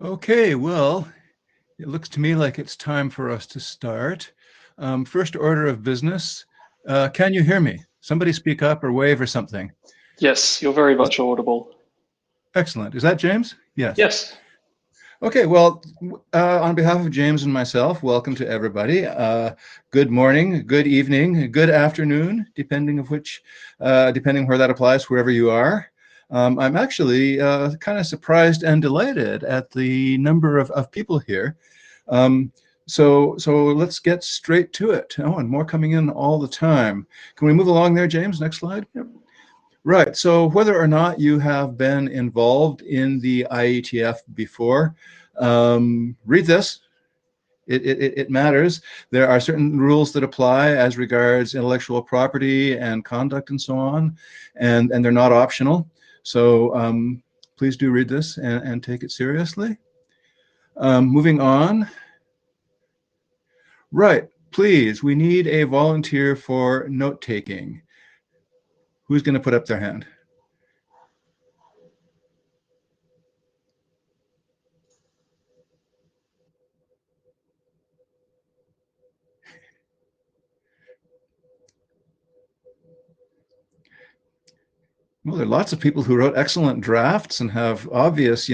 Okay, well, it looks to me like it's time for us to start. First order of business, can you hear me? Somebody speak up or wave or something. Yes, you're very much audible. Excellent. Is that James? Yes. Yes. Okay, well, on behalf of James and myself, welcome to everybody. Good morning, good evening, good afternoon, depending where that applies, wherever you are. I'm actually kind of surprised and delighted at the number of people here. So let's get straight to it. Oh, and more coming in all the time. Can we move along there, James? Next slide. Yep. Right, so whether or not you have been involved in the IETF before, read this. It matters. There are certain rules that apply as regards intellectual property and conduct and so on, and they're not optional. So please do read this and take it seriously. Moving on. Right, please, we need a volunteer for note-taking. Who's going to put up their hand? Well, there are lots of people who wrote excellent drafts and have obvious,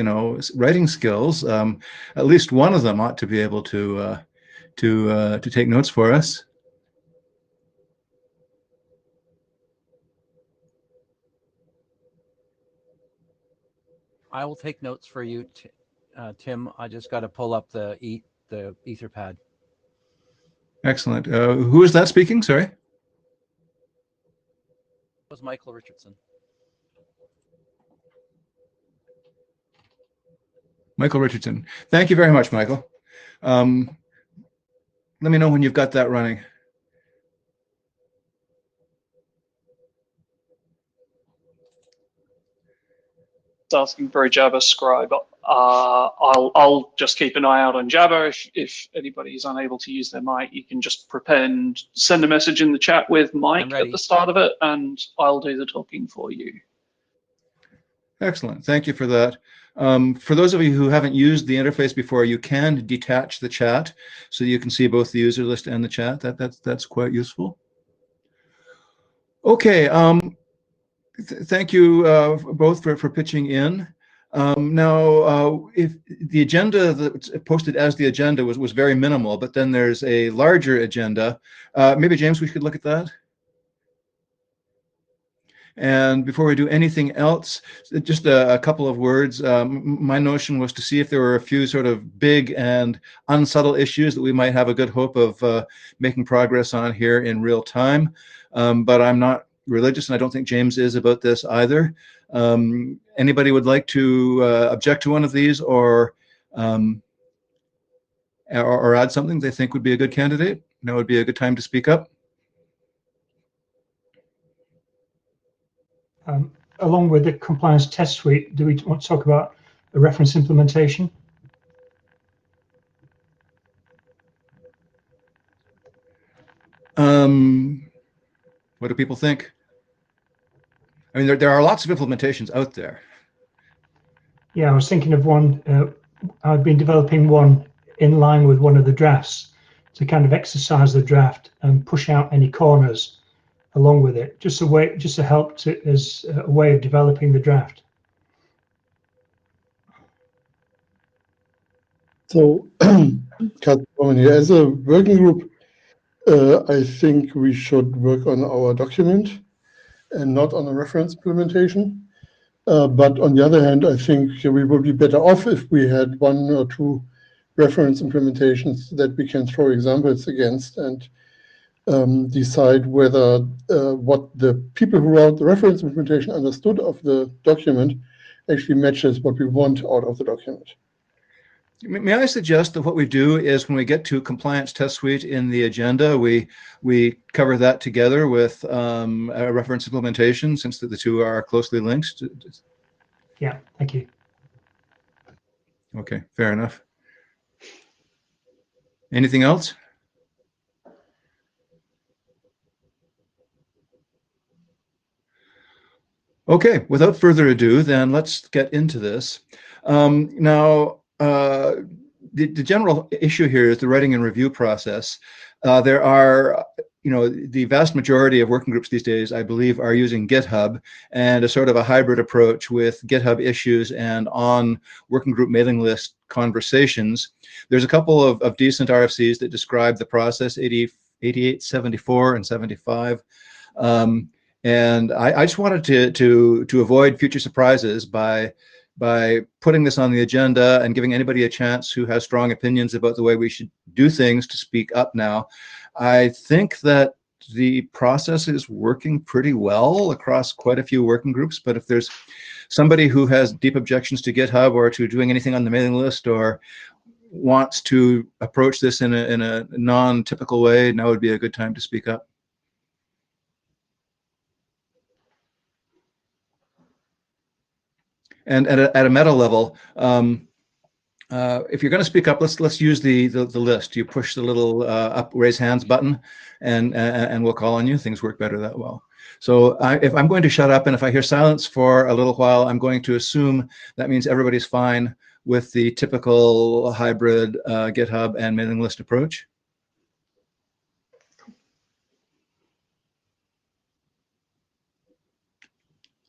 writing skills. At least one of them ought to be able to take notes for us. I will take notes for you, Tim. I just got to pull up the Etherpad. Excellent. Who is that speaking? Sorry. It was Michael Richardson. Michael Richardson. Thank you very much, Michael. Let me know when you've got that running. Asking for a Jabber scribe. I'll just keep an eye out on Jabber. If anybody is unable to use their mic, you can just prepare and send a message in the chat with Mike at the start of it, and I'll do the talking for you. Excellent. Thank you for that. For those of you who haven't used the interface before, you can detach the chat so you can see both the user list and the chat. That's quite useful. Okay. Thank you both for pitching in. Now, if the agenda that's posted as the agenda was very minimal, but then there's a larger agenda. Maybe, James, we could look at that. And before we do anything else, just a couple of words. My notion was to see if there were a few sort of big and unsubtle issues that we might have a good hope of making progress on here in real time. But I'm not religious, and I don't think James is about this either. Anybody would like to object to one of these or add something they think would be a good candidate? Now would be a good time to speak up. Along with the compliance test suite, do we want to talk about the reference implementation? What do people think? I mean, there are lots of implementations out there. Yeah, I was thinking of one. I've been developing one in line with one of the drafts to kind of exercise the draft and push out any corners along with it, just to help as a way of developing the draft. So, as a working group, I think we should work on our document and not on a reference implementation. But on the other hand, I think we would be better off if we had one or two reference implementations that we can throw examples against and decide whether what the people who wrote the reference implementation understood of the document actually matches what we want out of the document. May I suggest that what we do is when we get to compliance test suite in the agenda, we cover that together with a reference implementation, since the two are closely linked. Yeah, thank you. Okay, fair enough. Anything else? Okay, without further ado, then let's get into this. Now, the general issue here is the writing and review process. There are, the vast majority of working groups these days, I believe, are using GitHub and a sort of a hybrid approach with GitHub issues and on working group mailing list conversations. There's a couple of decent RFCs that describe the process, 88, 74, and 75. And I just wanted to avoid future surprises by putting this on the agenda and giving anybody a chance who has strong opinions about the way we should do things to speak up now. I think that the process is working pretty well across quite a few working groups, but if there's somebody who has deep objections to GitHub or to doing anything on the mailing list or wants to approach this in a non-typical way, now would be a good time to speak up. And at a meta level, if you're going to speak up, let's use the list. You push the little up raise hands button, and we'll call on you. Things work better that well. So if I'm going to shut up, and if I hear silence for a little while, I'm going to assume that means everybody's fine with the typical hybrid GitHub and mailing list approach.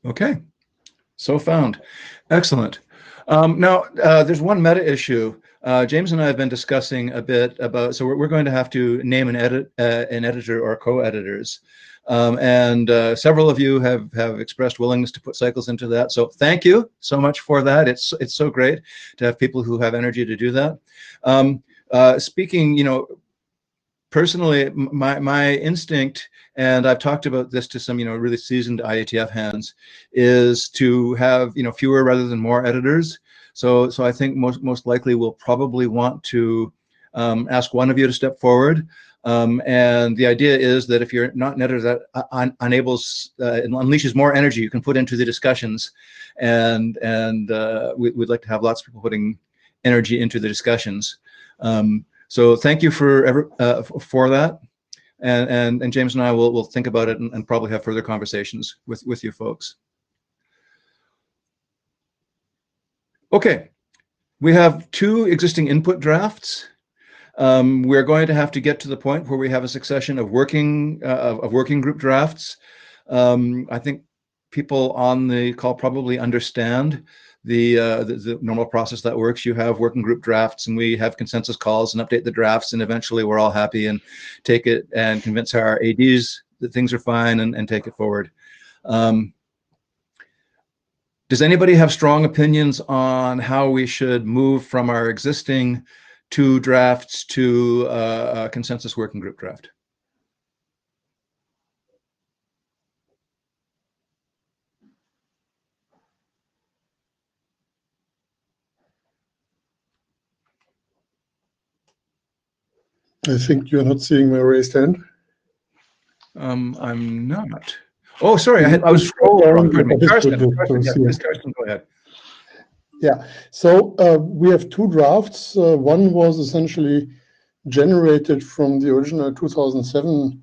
Okay. So found. Excellent. Now, there's one meta issue. James and I have been discussing a bit about, so we're going to have to name an editor or co-editors. And several of you have expressed willingness to put cycles into that. So thank you so much for that. It's so great to have people who have energy to do that. Speaking, personally, my instinct, and I've talked about this to some, really seasoned IETF hands, is to have, fewer rather than more editors. So I think most likely we'll probably want to ask one of you to step forward. And the idea is that if you're not an editor that unleashes more energy you can put into the discussions, and we'd like to have lots of people putting energy into the discussions. So thank you for that, and James and I will think about it and probably have further conversations with you folks. Okay, we have 2 existing input drafts. We're going to have to get to the point where we have a succession of working group drafts. I think people on the call probably understand the normal process that works. You have working group drafts, and we have consensus calls and update the drafts, and eventually we're all happy and take it and convince our ADs that things are fine and take it forward. Does anybody have strong opinions on how we should move from our existing 2 drafts to a consensus working group draft? I think you're not seeing my raised hand. I'm not. Oh, sorry, I was scrolling. Karsten, go ahead. Yeah, so we have 2 drafts. One was essentially generated from the original 2007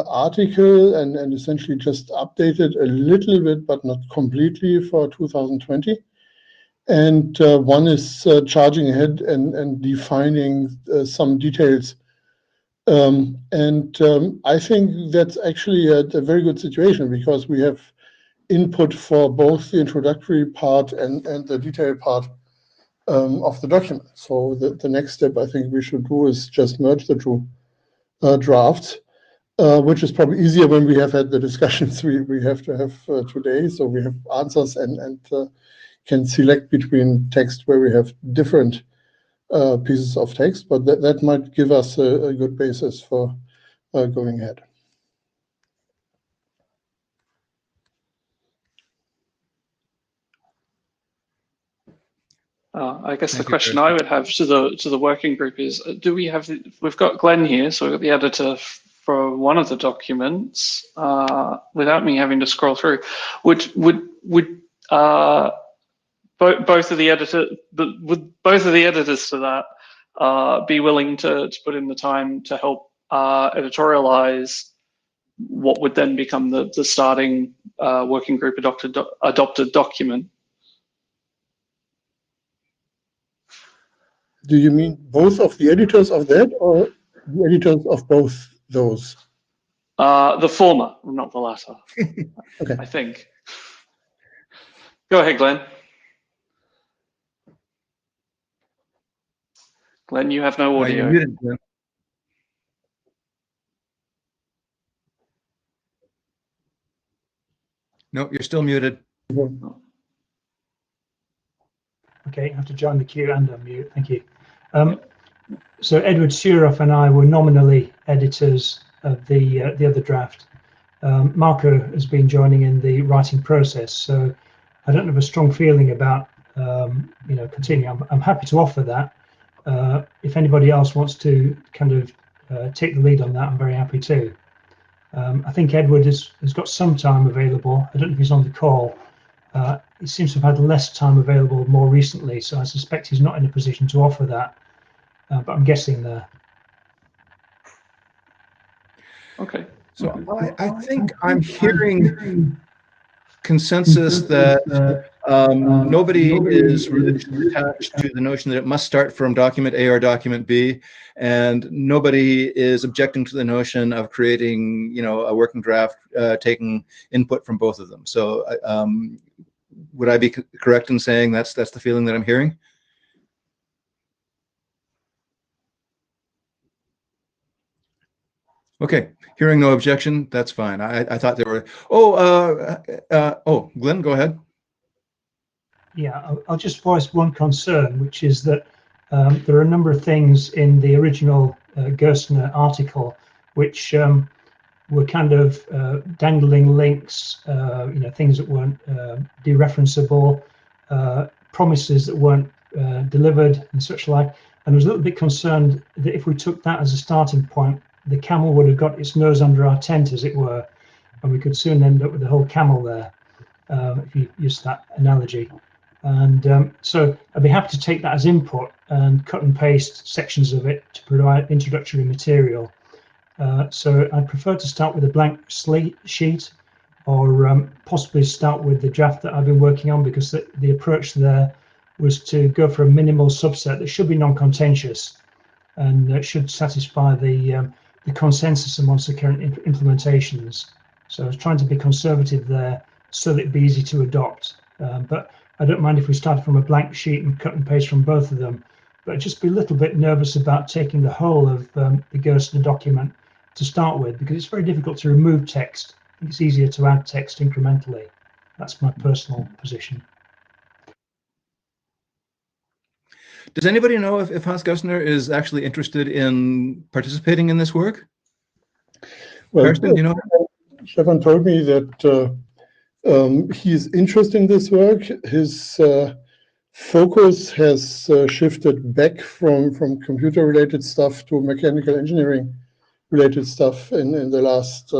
article and essentially just updated a little bit, but not completely, for 2020. And one is charging ahead and defining some details. I think that's actually a very good situation, because we have input for both the introductory part and the detailed part of the document. So the next step I think we should do is just merge the 2 drafts, which is probably easier when we have had the discussions we have to have today. So we have answers and can select between text where we have different pieces of text, but that might give us a good basis for going ahead. I guess the question I would have to the working group is: do we have? We've got Glenn here, so we've got the editor for one of the documents. Without me having to scroll through, would both of the editors to that be willing to put in the time to help editorialize what would then become the starting working group adopted document? Do you mean both of the editors of that, or the editors of both those? The former, not the latter. Okay. I think. Go ahead, Glenn. Glenn, you have no audio. You're muted, Glenn. No, you're still muted. Okay, I have to join the queue and unmute. Thank you. So Edward Suroff and I were nominally editors of the other draft. Marco has been joining in the writing process, so I don't have a strong feeling about continuing. I'm happy to offer that. If anybody else wants to kind of take the lead on that, I'm very happy too. I think Edward has got some time available. I don't know if he's on the call. He seems to have had less time available more recently, so I suspect he's not in a position to offer that, but I'm guessing there. Okay. So I think I'm hearing consensus that nobody is religiously attached to the notion that it must start from document A or document B, and nobody is objecting to the notion of creating, a working draft taking input from both of them. So would I be correct in saying that's the feeling that I'm hearing? Okay, hearing no objection, that's fine. I thought there were. Glenn, go ahead. Yeah, I'll just voice one concern, which is that there are a number of things in the original Gerstner article which were kind of dangling links, things that weren't dereferenceable, promises that weren't delivered and such like. And I was a little bit concerned that if we took that as a starting point, the camel would have got its nose under our tent, as it were, and we could soon end up with the whole camel there, if you use that analogy. And so I'd be happy to take that as input and cut and paste sections of it to provide introductory material. So I'd prefer to start with a blank slate sheet, or possibly start with the draft that I've been working on, because the approach there was to go for a minimal subset that should be non-contentious and should satisfy the consensus amongst the current implementations. So I was trying to be conservative there so that it'd be easy to adopt. But I don't mind if we start from a blank sheet and cut and paste from both of them, but I'd just be a little bit nervous about taking the whole of the Gerstner document to start with, because it's very difficult to remove text. I think it's easier to add text incrementally. That's my personal position. Does anybody know if Hans Gerstner is actually interested in participating in this work? Well, Karsten, you know? Stefan told me that he is interested in this work. His focus has shifted back from computer-related stuff to mechanical engineering-related stuff in the last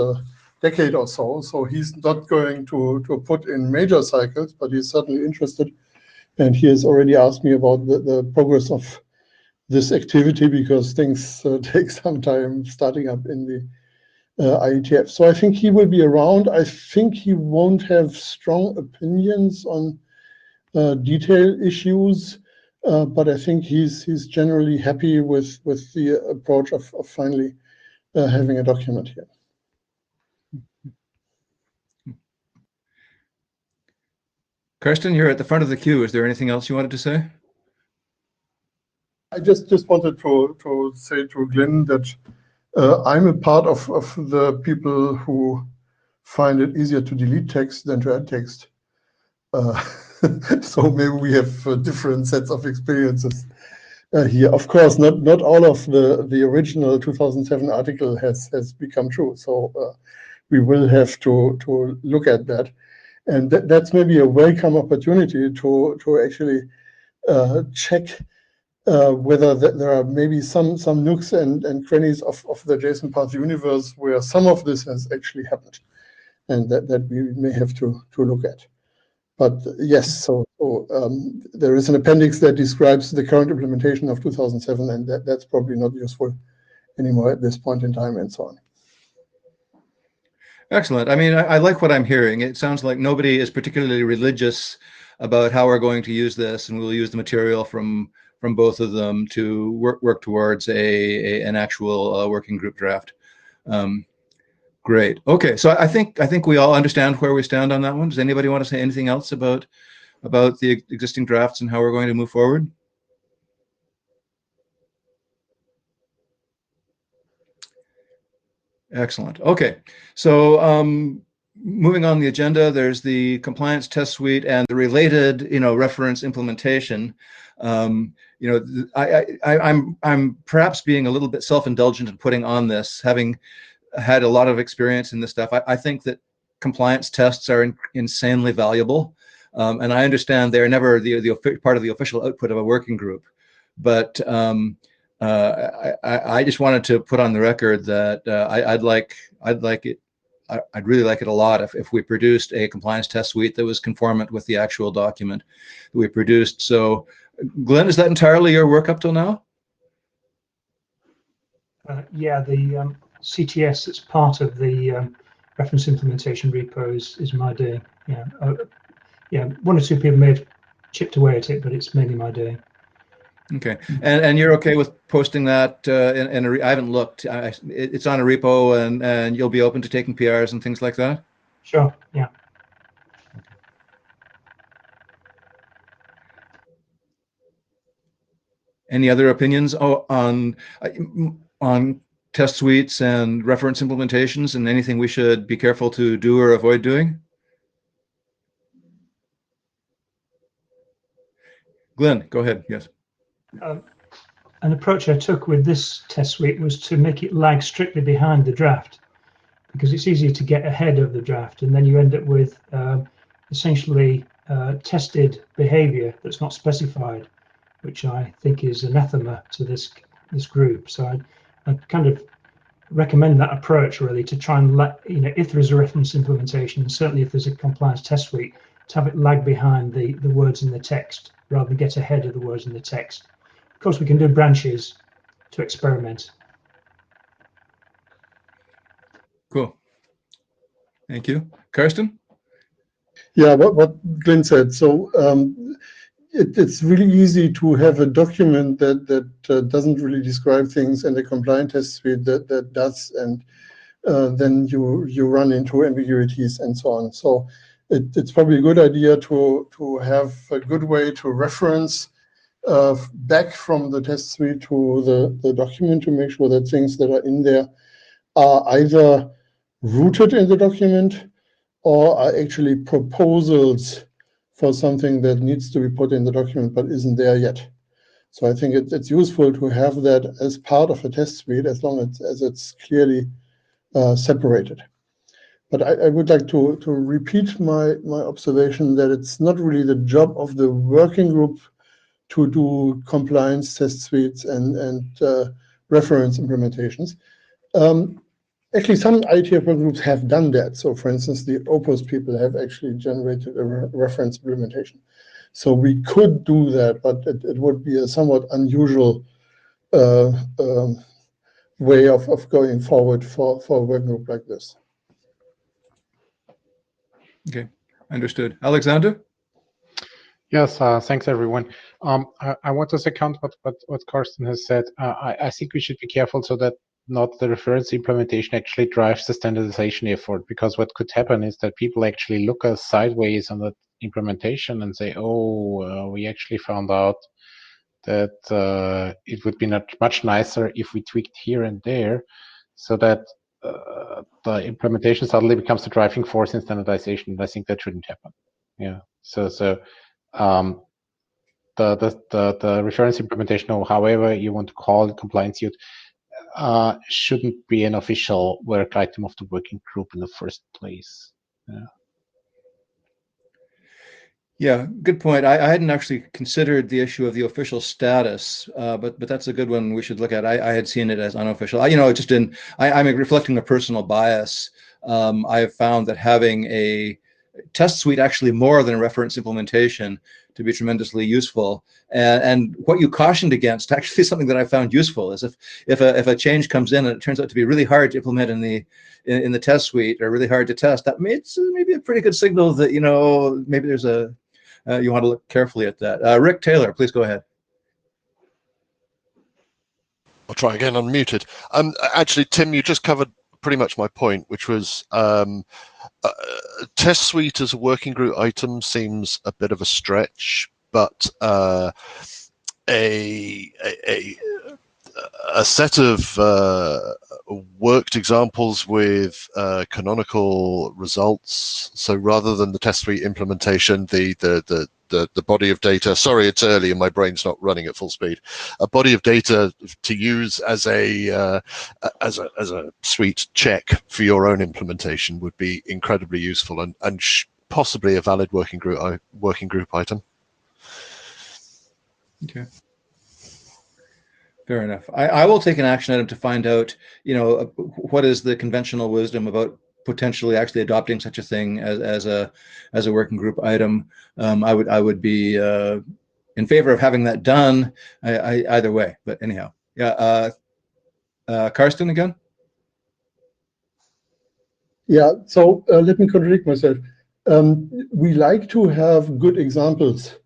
decade or so. So he's not going to put in major cycles, but he's certainly interested. And he has already asked me about the progress of this activity, because things take some time starting up in the IETF. So I think he will be around. I think he won't have strong opinions on detailed issues, but I think he's generally happy with the approach of finally having a document here. Karsten, you're at the front of the queue. Is there anything else you wanted to say? I just wanted to say to Glenn that I'm a part of the people who find it easier to delete text than to add text. So maybe we have different sets of experiences here. Of course, not all of the original 2007 article has become true. So we will have to look at that. And that's maybe a welcome opportunity to actually check whether there are maybe some nooks and crannies of the JSON path universe where some of this has actually happened, and that we may have to look at. But yes, so there is an appendix that describes the current implementation of 2007, and that's probably not useful anymore at this point in time, and so on. Excellent. I mean, I like what I'm hearing. It sounds like nobody is particularly religious about how we're going to use this, and we'll use the material from both of them to work towards an actual working group draft. Great. Okay, so I think we all understand where we stand on that one. Does anybody want to say anything else about the existing drafts and how we're going to move forward? Excellent. Okay, so moving on the agenda, there's the compliance test suite and the related, reference implementation. I'm perhaps being a little bit self-indulgent in putting on this, having had a lot of experience in this stuff. I think that compliance tests are insanely valuable, and I understand they're never the part of the official output of a working group, but I just wanted to put on the record that I'd really like it a lot if we produced a compliance test suite that was conformant with the actual document that we produced. So, Glenn, is that entirely your work up till now? Yeah, the CTS that's part of the reference implementation repos is my doing. Yeah, one or two people may have chipped away at it, but it's mainly my doing. Okay, and you're okay with posting that I haven't looked. It's on a repo, and you'll be open to taking PRs and things like that? Sure, yeah. Any other opinions on test suites and reference implementations, and anything we should be careful to do or avoid doing? Glenn, go ahead. Yes. An approach I took with this test suite was to make it lag strictly behind the draft, because it's easier to get ahead of the draft, and then you end up with essentially tested behavior that's not specified, which I think is anathema to this group. So I kind of recommend that approach, really, to try and if there is a reference implementation, and certainly if there's a compliance test suite, to have it lag behind the words in the text rather than get ahead of the words in the text. Of course, we can do branches to experiment. Cool. Thank you. Karsten? Yeah, what Glenn said. So it's really easy to have a document that doesn't really describe things, and a compliance test suite that does, and then you run into ambiguities and so on. So it's probably a good idea to have a good way to reference back from the test suite to the document, to make sure that things that are in there are either rooted in the document or are actually proposals for something that needs to be put in the document but isn't there yet. So I think it's useful to have that as part of a test suite, as long as it's clearly separated. But I would like to repeat my observation that it's not really the job of the working group to do compliance test suites and reference implementations. Actually, some IETF groups have done that. So, for instance, the Opus people have actually generated a reference implementation. So we could do that, but it would be a somewhat unusual way of going forward for a working group like this. Okay, understood. Alexander? Yes, thanks everyone. I want to second what Karsten has said. I think we should be careful so that not the reference implementation actually drives the standardization effort, because what could happen is that people actually look us sideways on the implementation and say, oh, we actually found out that it would be much nicer if we tweaked here and there, so that the implementation suddenly becomes the driving force in standardization. And I think that shouldn't happen. Yeah. So the reference implementation, or however you want to call it, compliance suite, shouldn't be an official work item of the working group in the first place. Yeah, good point. I hadn't actually considered the issue of the official status, but that's a good one we should look at. I had seen it as unofficial. I'm reflecting a personal bias. I have found that having a test suite actually more than a reference implementation to be tremendously useful. And what you cautioned against, actually something that I found useful, is if a change comes in and it turns out to be really hard to implement in the test suite, or really hard to test, that maybe a pretty good signal that maybe there's you want to look carefully at that. Rick Taylor, please go ahead. I'll try again, unmuted. Actually, Tim, you just covered pretty much my point, which was test suite as a working group item seems a bit of a stretch, but a set of worked examples with canonical results. So rather than the test suite implementation, the body of data, sorry, it's early and my brain's not running at full speed, a body of data to use as a suite check for your own implementation would be incredibly useful and possibly a valid working group item. Okay. Fair enough. I will take an action item to find out, what is the conventional wisdom about potentially actually adopting such a thing as a working group item. I would be in favor of having that done either way. But anyhow, yeah. Karsten again. Yeah. So let me contradict myself. We like to have good examples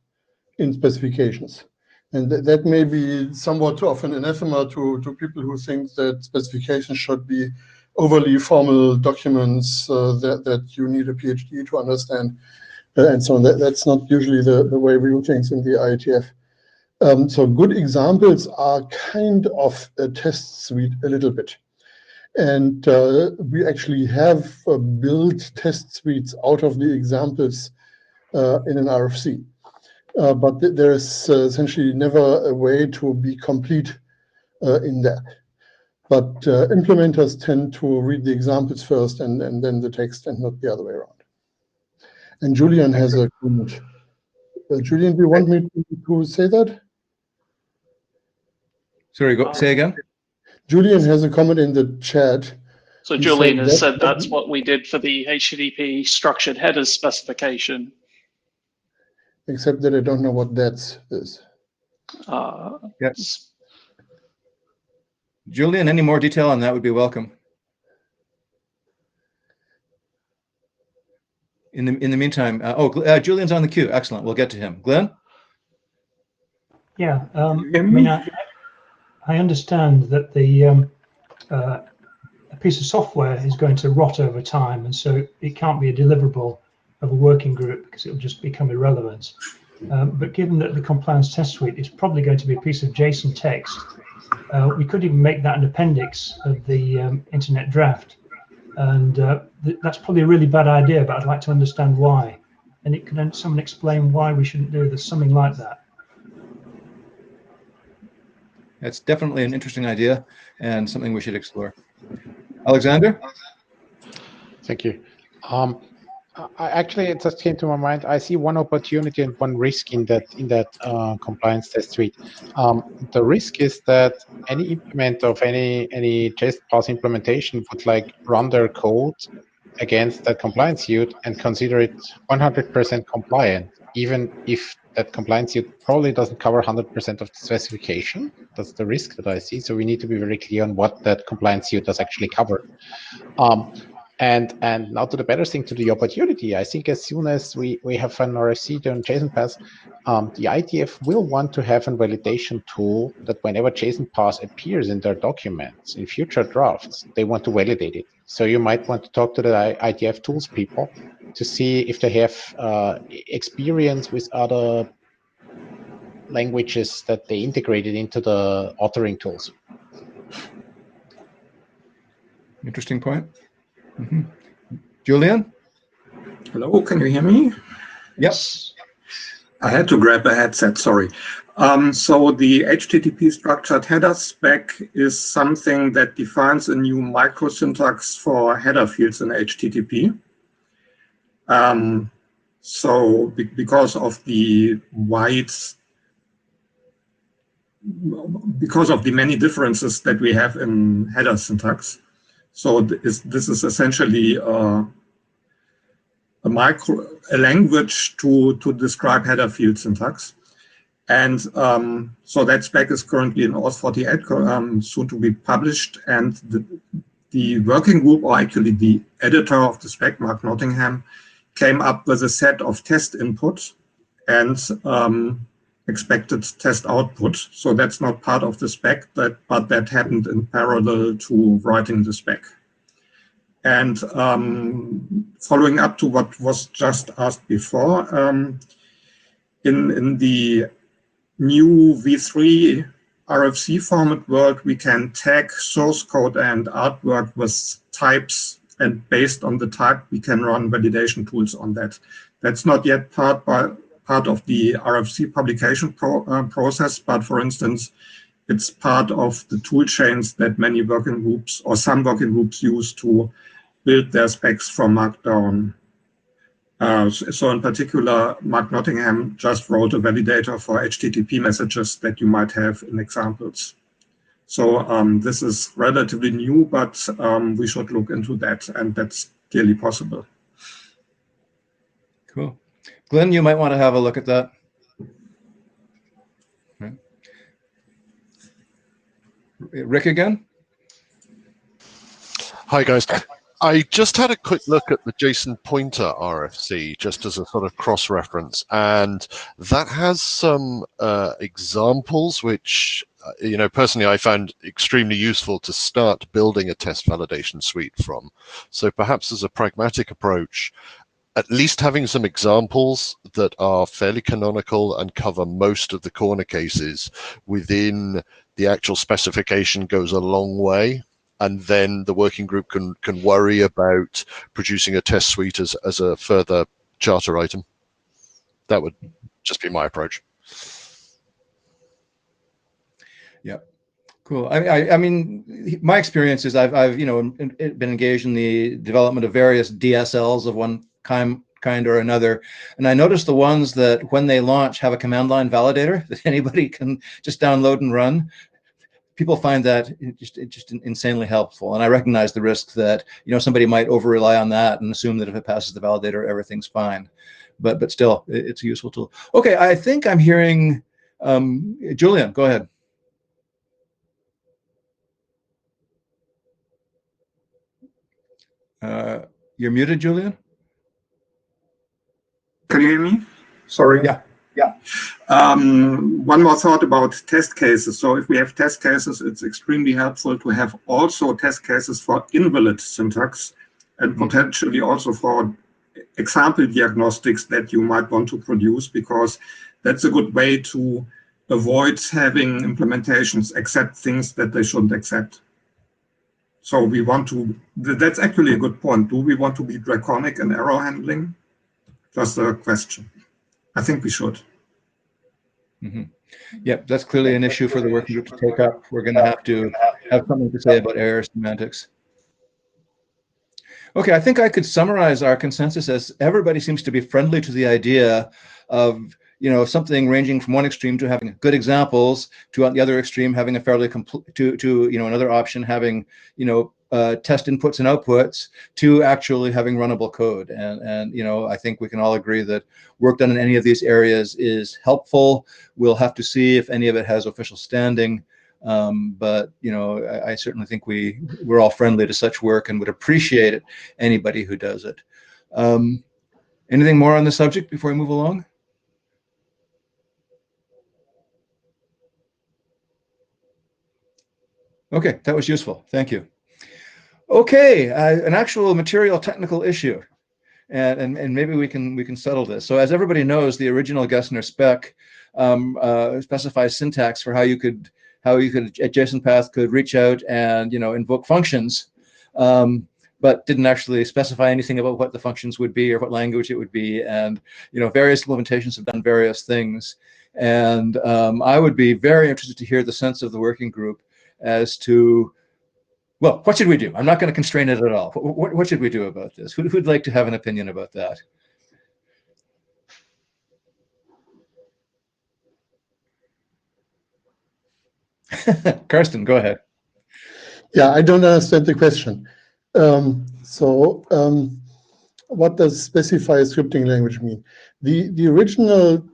in specifications. And that may be somewhat of an anathema to people who think that specifications should be overly formal documents that you need a PhD to understand, and so on. That's not usually the way we do things in the IETF. So good examples are kind of a test suite a little bit. And we actually have built test suites out of the examples in an RFC. But there's essentially never a way to be complete in that. But implementers tend to read the examples first and then the text, and not the other way around. And Julian has a comment. Julian, do you want me to say that? Sorry, say again. Julian has a comment in the chat. So Julian has said that's what we did for the HTTP structured headers specification. Except that I don't know what that is. Yes. Julian, any more detail on that would be welcome. In the meantime, Julian's on the queue. Excellent. We'll get to him. Glenn? Yeah. I understand that a piece of software is going to rot over time, and so it can't be a deliverable of a working group because it will just become irrelevant. But given that the compliance test suite is probably going to be a piece of JSON text, we could even make that an appendix of the internet draft. And that's probably a really bad idea, but I'd like to understand why. And could someone explain why we shouldn't do something like that? That's definitely an interesting idea and something we should explore. Alexander? Thank you. Actually, it just came to my mind. I see one opportunity and one risk in that compliance test suite. The risk is that any implement of any JSONPath implementation would run their code against that compliance suite and consider it 100% compliant, even if that compliance suite probably doesn't cover 100% of the specification. That's the risk that I see. So we need to be very clear on what that compliance suite does actually cover. And now to the better thing, to the opportunity. I think as soon as we have an RFC on JSONPath, the IETF will want to have a validation tool that whenever JSONPath appears in their documents in future drafts, they want to validate it. So you might want to talk to the IETF tools people to see if they have experience with other languages that they integrated into the authoring tools. Interesting point. Mm-hmm. Julian? Hello, can you hear me? Yes. I had to grab a headset, sorry. So the HTTP structured header spec is something that defines a new microsyntax for header fields in HTTP. So because of the many differences that we have in header syntax. So this is essentially a language to describe header field syntax. And so that spec is currently in OS 48, soon to be published. And the working group, or actually the editor of the spec, Mark Nottingham, came up with a set of test inputs. And expected test output. So that's not part of the spec, but that happened in parallel to writing the spec. And following up to what was just asked before, in the new v3 RFC format world, we can tag source code and artwork with types, and based on the type, we can run validation tools on that. That's not yet part of the RFC publication process, but for instance, it's part of the tool chains that many working groups or some working groups use to build their specs from Markdown. So in particular, Mark Nottingham just wrote a validator for HTTP messages that you might have in examples. So this is relatively new, but we should look into that, and that's clearly possible. Cool. Glenn, you might want to have a look at that. Okay. Rick again? Hi, guys. I just had a quick look at the JSON pointer RFC, just as a sort of cross-reference, and that has some examples which, you know, personally I found extremely useful to start building a test validation suite from. So perhaps as a pragmatic approach, at least having some examples that are fairly canonical and cover most of the corner cases within the actual specification goes a long way. And then the working group can worry about producing a test suite as a further charter item. That would just be my approach. Yeah, cool. I mean, my experience is I've you know been engaged in the development of various DSLs of one kind or another, and I noticed the ones that when they launch have a command line validator that anybody can just download and run. People find that just insanely helpful, and I recognize the risk that somebody might over rely on that and assume that if it passes the validator, everything's fine. But still, it's a useful tool. Okay, I think I'm hearing Julian. Go ahead. You're muted, Julian. Can you hear me? Sorry. Yeah. One more thought about test cases. So if we have test cases, it's extremely helpful to have also test cases for invalid syntax and potentially also for example diagnostics that you might want to produce, because that's a good way to avoid having implementations accept things that they shouldn't accept. So we want to, that's actually a good point. Do we want to be draconic in error handling? Just a question. I think we should. Mm-hmm. Yep, that's clearly an issue for the working group to take up. We're going to have something to say about error semantics. Okay, I think I could summarize our consensus as everybody seems to be friendly to the idea of something ranging from one extreme to having good examples to on the other extreme having a fairly complete to another option having test inputs and outputs to actually having runnable code. And I think we can all agree that work done in any of these areas is helpful. We'll have to see if any of it has official standing. But I certainly think we're all friendly to such work and would appreciate it, anybody who does it. Anything more on the subject before we move along? Okay, that was useful. Thank you. Okay, an actual material technical issue, and maybe we can settle this. So as everybody knows, the original Gessner spec specifies syntax for how a JSON path could reach out and invoke functions, but didn't actually specify anything about what the functions would be or what language it would be. And various implementations have done various things. And I would be very interested to hear the sense of the working group as to, well, what should we do? I'm not going to constrain it at all. What should we do about this? Who'd like to have an opinion about that? Karsten, go ahead. Yeah, I don't understand the question. What does specify scripting language mean? The original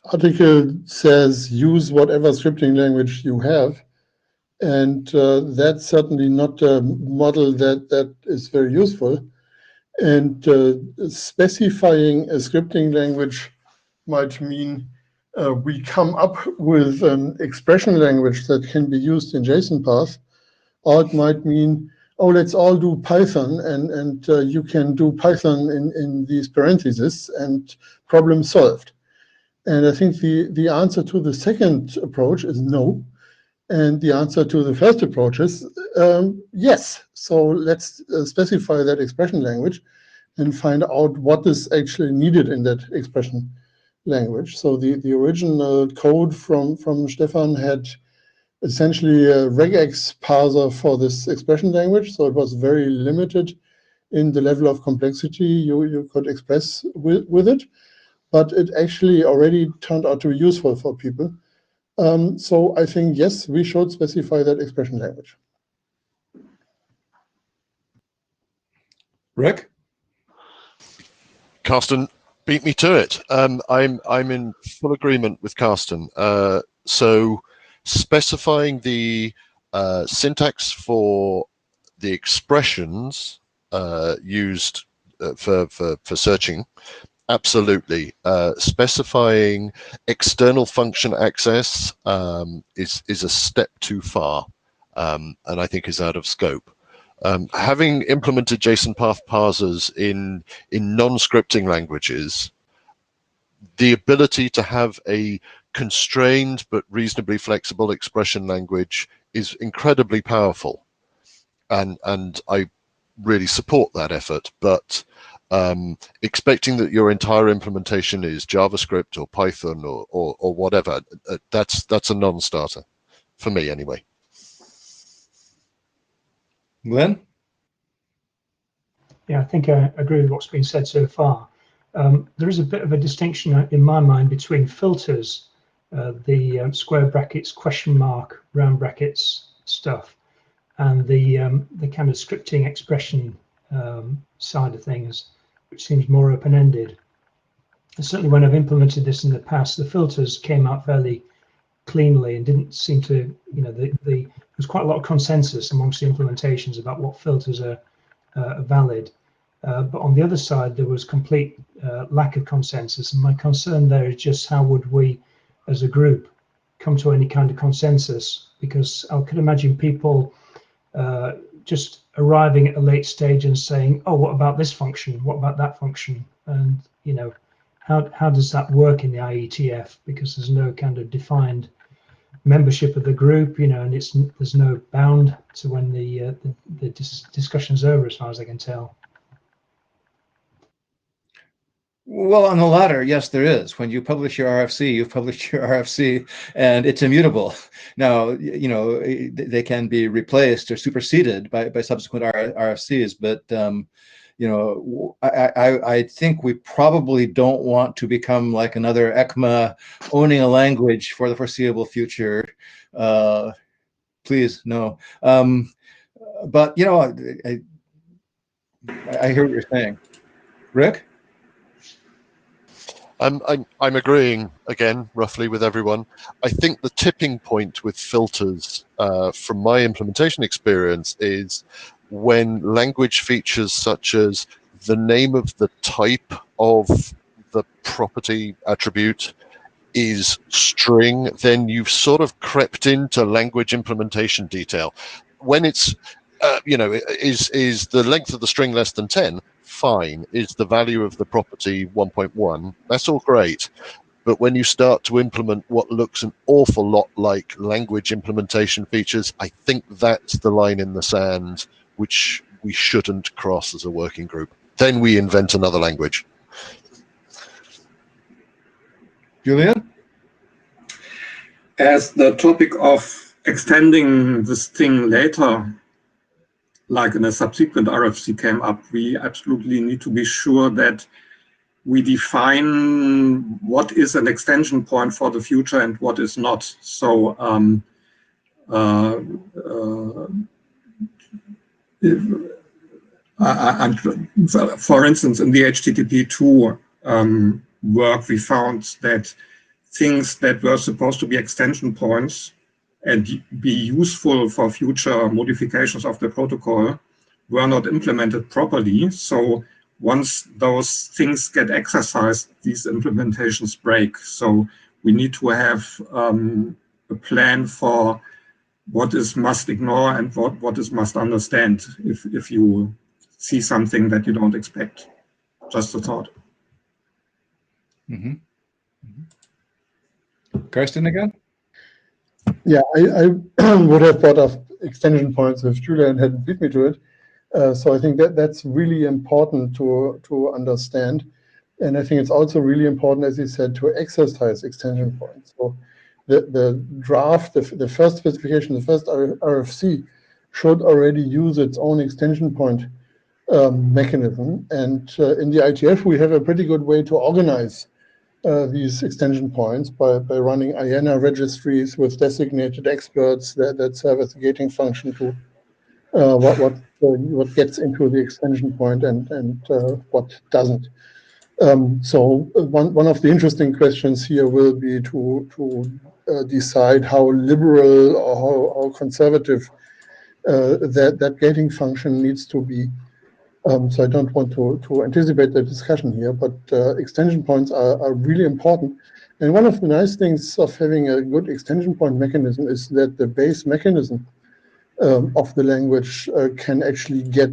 article says use whatever scripting language you have, and that's certainly not a model that is very useful. And specifying a scripting language might mean we come up with an expression language that can be used in JSON path, or it might mean, oh, let's all do Python, and you can do Python in these parentheses, and problem solved. And I think the answer to the second approach is no. And the answer to the first approach is yes. So let's specify that expression language and find out what is actually needed in that expression language. So the original code from Stefan had essentially a regex parser for this expression language. So it was very limited in the level of complexity you could express with it. But it actually already turned out to be useful for people. So I think, yes, we should specify that expression language. Rick? Carsten beat me to it. I'm in full agreement with Carsten. So specifying the syntax for the expressions used for searching, absolutely. Specifying external function access is a step too far, and I think is out of scope. Having implemented JSON path parsers in non-scripting languages, the ability to have a constrained but reasonably flexible expression language is incredibly powerful, and I really support that effort. But expecting that your entire implementation is JavaScript or Python or whatever, that's a non-starter for me anyway. Glenn? Yeah, I think I agree with what's been said so far. There is a bit of a distinction in my mind between filters, the square brackets, question mark, round brackets stuff, and the kind of scripting expression side of things, which seems more open-ended. And certainly when I've implemented this in the past, the filters came out fairly cleanly and didn't seem to, there's quite a lot of consensus amongst the implementations about what filters are valid. But on the other side, there was complete lack of consensus. And my concern there is just how would we, as a group, come to any kind of consensus? Because I could imagine people just arriving at a late stage and saying, oh, what about this function? What about that function? And, how does that work in the IETF? Because there's no kind of defined membership of the group, and there's no bound to when the discussion's over, as far as I can tell. Well, on the latter, yes, there is. When you publish your RFC, you've published your RFC, and it's immutable. Now, they can be replaced or superseded by subsequent RFCs, but I think we probably don't want to become like another ECMA owning a language for the foreseeable future. Please, no. But I hear what you're saying. Rick? I'm agreeing again, roughly, with everyone. I think the tipping point with filters, from my implementation experience, is when language features such as the name of the type of the property attribute is string, then you've sort of crept into language implementation detail. When it's, is the length of the string less than 10? Fine. Is the value of the property 1.1? That's all great. But when you start to implement what looks an awful lot like language implementation features, I think that's the line in the sand which we shouldn't cross as a working group. Then we invent another language. Julian? As the topic of extending this thing later, like in a subsequent RFC came up, we absolutely need to be sure that we define what is an extension point for the future and what is not. So for instance, in the HTTP2 work, we found that things that were supposed to be extension points and be useful for future modifications of the protocol were not implemented properly. So once those things get exercised, these implementations break. So we need to have a plan for what is must ignore and what is must understand if you see something that you don't expect. Just a thought. Mm-hmm. Karsten again? Yeah, I would have brought up extension points if Julian hadn't beat me to it. So I think that's really important to understand. And I think it's also really important, as you said, to exercise extension points. So the draft, the first specification, the first RFC should already use its own extension point mechanism. And in the IETF, we have a pretty good way to organize these extension points by running IANA registries with designated experts that serve as a gating function to what gets into the extension point and what doesn't. So one of the interesting questions here will be to decide how liberal or how conservative that gating function needs to be. So I don't want to anticipate the discussion here, but extension points are really important. And one of the nice things of having a good extension point mechanism is that the base mechanism of the language can actually get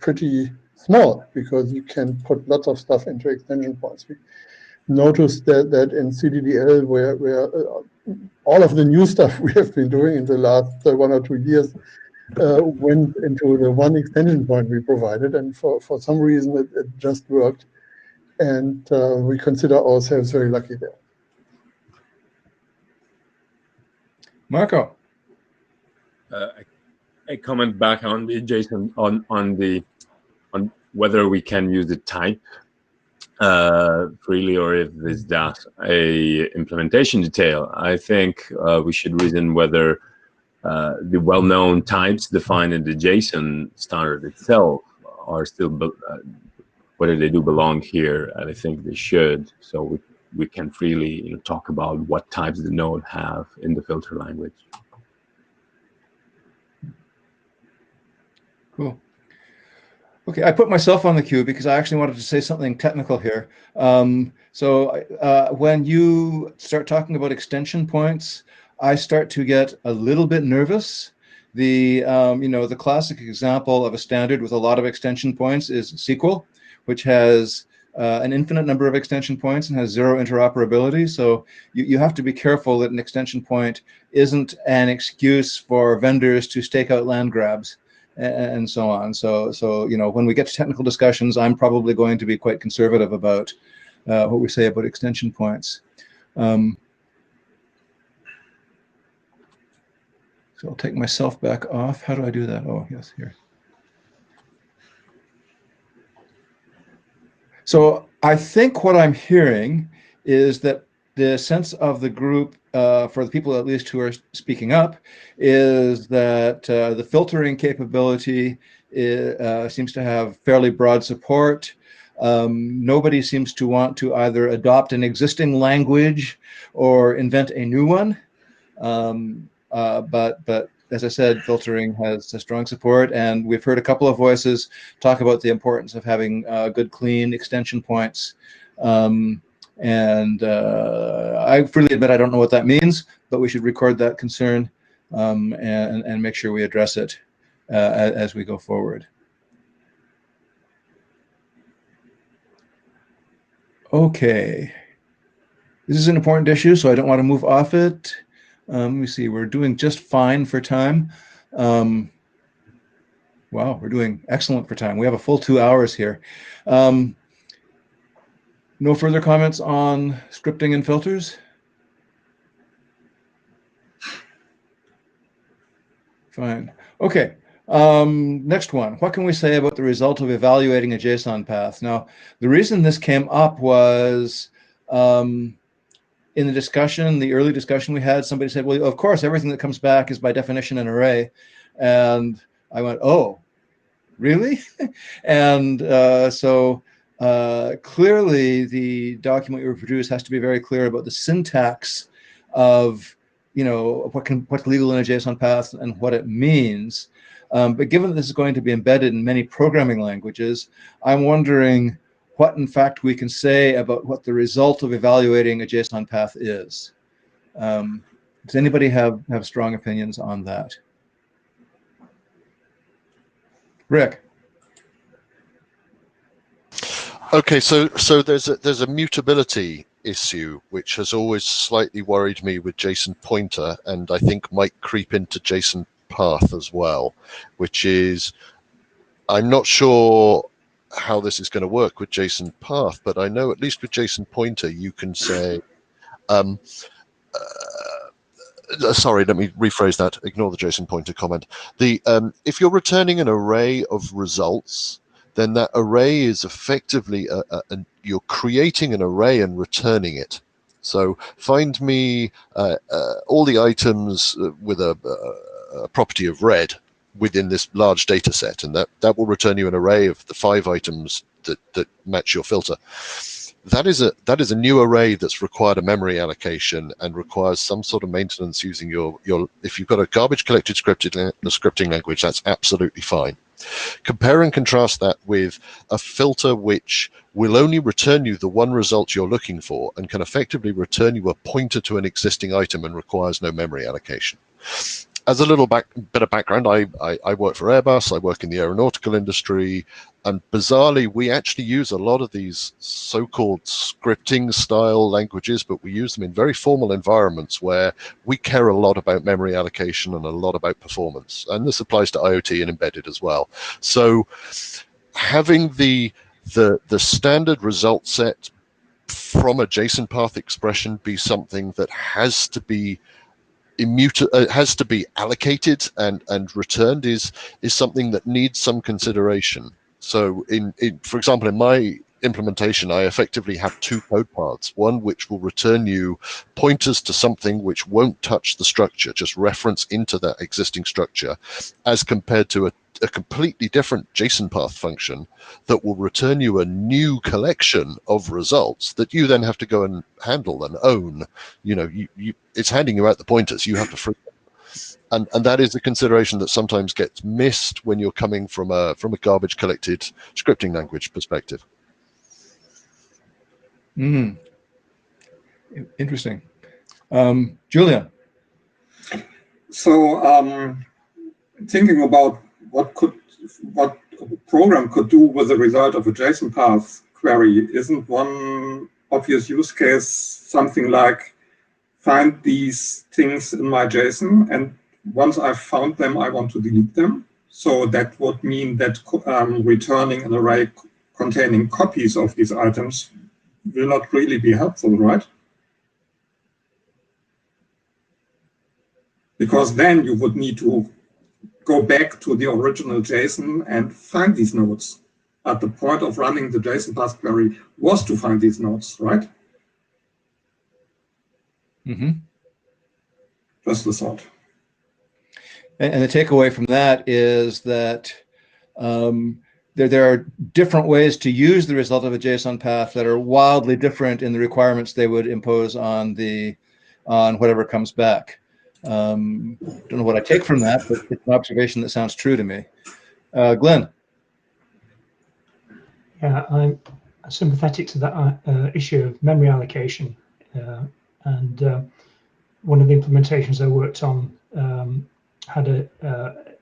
pretty small, because you can put lots of stuff into extension points. We noticed that in CDDL, where all of the new stuff we have been doing in the last 1 or 2 years went into the one extension point we provided, and for some reason it just worked, and we consider ourselves very lucky there. Marco. I comment back on the JSON on whether we can use the type freely, or if this does a implementation detail. I think we should reason whether the well-known types defined in the JSON standard itself are still, whether they do belong here, and I think they should. So we can freely talk about what types the node have in the filter language. Cool. Okay, I put myself on the queue because I actually wanted to say something technical here. So when you start talking about extension points, I start to get a little bit nervous. The the classic example of a standard with a lot of extension points is SQL, which has an infinite number of extension points and has zero interoperability. So you have to be careful that an extension point isn't an excuse for vendors to stake out land grabs and so on. So when we get to technical discussions, I'm probably going to be quite conservative about what we say about extension points. So I'll take myself back off. How do I do that? Oh, yes, here. So I think what I'm hearing is that the sense of the group, for the people at least who are speaking up, is that the filtering capability seems to have fairly broad support. Nobody seems to want to either adopt an existing language or invent a new one. But as I said, filtering has a strong support, and we've heard a couple of voices talk about the importance of having good, clean extension points. And I freely admit I don't know what that means, but we should record that concern and make sure we address it as we go forward. Okay, this is an important issue, so I don't want to move off it. Let me see, we're doing just fine for time. Wow, we're doing excellent for time. We have a full 2 hours here. No further comments on scripting and filters? Fine. Okay. Next one. What can we say about the result of evaluating a JSON path? Now, the reason this came up was in the discussion, the early discussion we had, somebody said, well, of course, everything that comes back is by definition an array. And I went, oh, really? And so clearly the document you produce has to be very clear about the syntax of, what's legal in a JSON path and what it means. But given that this is going to be embedded in many programming languages, I'm wondering what, in fact, we can say about what the result of evaluating a JSON path is. Does anybody have strong opinions on that? Rick. Okay, so there's a mutability issue which has always slightly worried me with JSON pointer, and I think might creep into JSON path as well, which is, I'm not sure how this is going to work with JSON path, but I know at least with JSON pointer you can say, sorry, let me rephrase that. Ignore the JSON pointer comment. If you're returning an array of results, then that array is effectively you're creating an array and returning it. So find me all the items with a property of red within this large data set, and that will return you an array of the 5 items that match your filter. That is a new array that's required a memory allocation and requires some sort of maintenance using your if you've got a garbage collected scripting language, that's absolutely fine. Compare and contrast that with a filter which will only return you the one result you're looking for and can effectively return you a pointer to an existing item and requires no memory allocation. As a little bit of background, I work for Airbus, I work in the aeronautical industry, and bizarrely, we actually use a lot of these so-called scripting style languages, but we use them in very formal environments where we care a lot about memory allocation and a lot about performance. And this applies to IoT and embedded as well. So having the standard result set from a JSON path expression be something that has to be has to be allocated and returned is something that needs some consideration. So for example, in my implementation, I effectively have 2 code paths, one which will return you pointers to something which won't touch the structure, just reference into that existing structure, as compared to a completely different JSON path function that will return you a new collection of results that you then have to go and handle and own. It's handing you out the pointers, you have to free them. And that is a consideration that sometimes gets missed when you're coming from a garbage collected scripting language perspective. Interesting. Julia. So thinking about what a program could do with the result of a JSON path query, isn't one obvious use case something like find these things in my JSON, and once I've found them, I want to delete them? So that would mean that returning an array containing copies of these items will not really be helpful, right? Because then you would need to go back to the original JSON and find these nodes. At the point of running the JSON path query was to find these nodes, right? Just a thought. And the takeaway from that is that there are different ways to use the result of a JSON path that are wildly different in the requirements they would impose on whatever comes back. Don't know what I take from that, but it's an observation that sounds true to me. Glenn. Yeah, I'm sympathetic to that issue of memory allocation. And one of the implementations I worked on had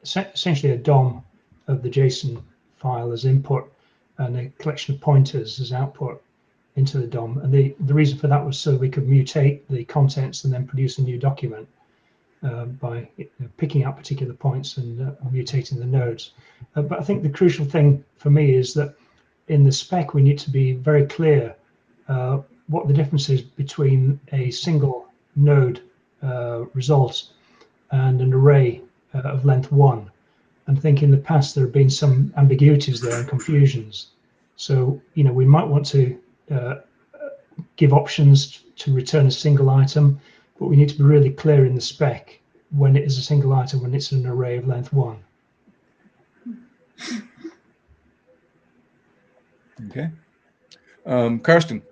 essentially a DOM of the JSON file as input and a collection of pointers as output into the DOM. And the reason for that was so we could mutate the contents and then produce a new document by picking out particular points and mutating the nodes. But I think the crucial thing for me is that in the spec, we need to be very clear what the difference is between a single node result and an array of length 1. And I think in the past there have been some ambiguities there and confusions. So, we might want to give options to return a single item, but we need to be really clear in the spec when it is a single item, when it's an array of length 1. Okay. Karsten.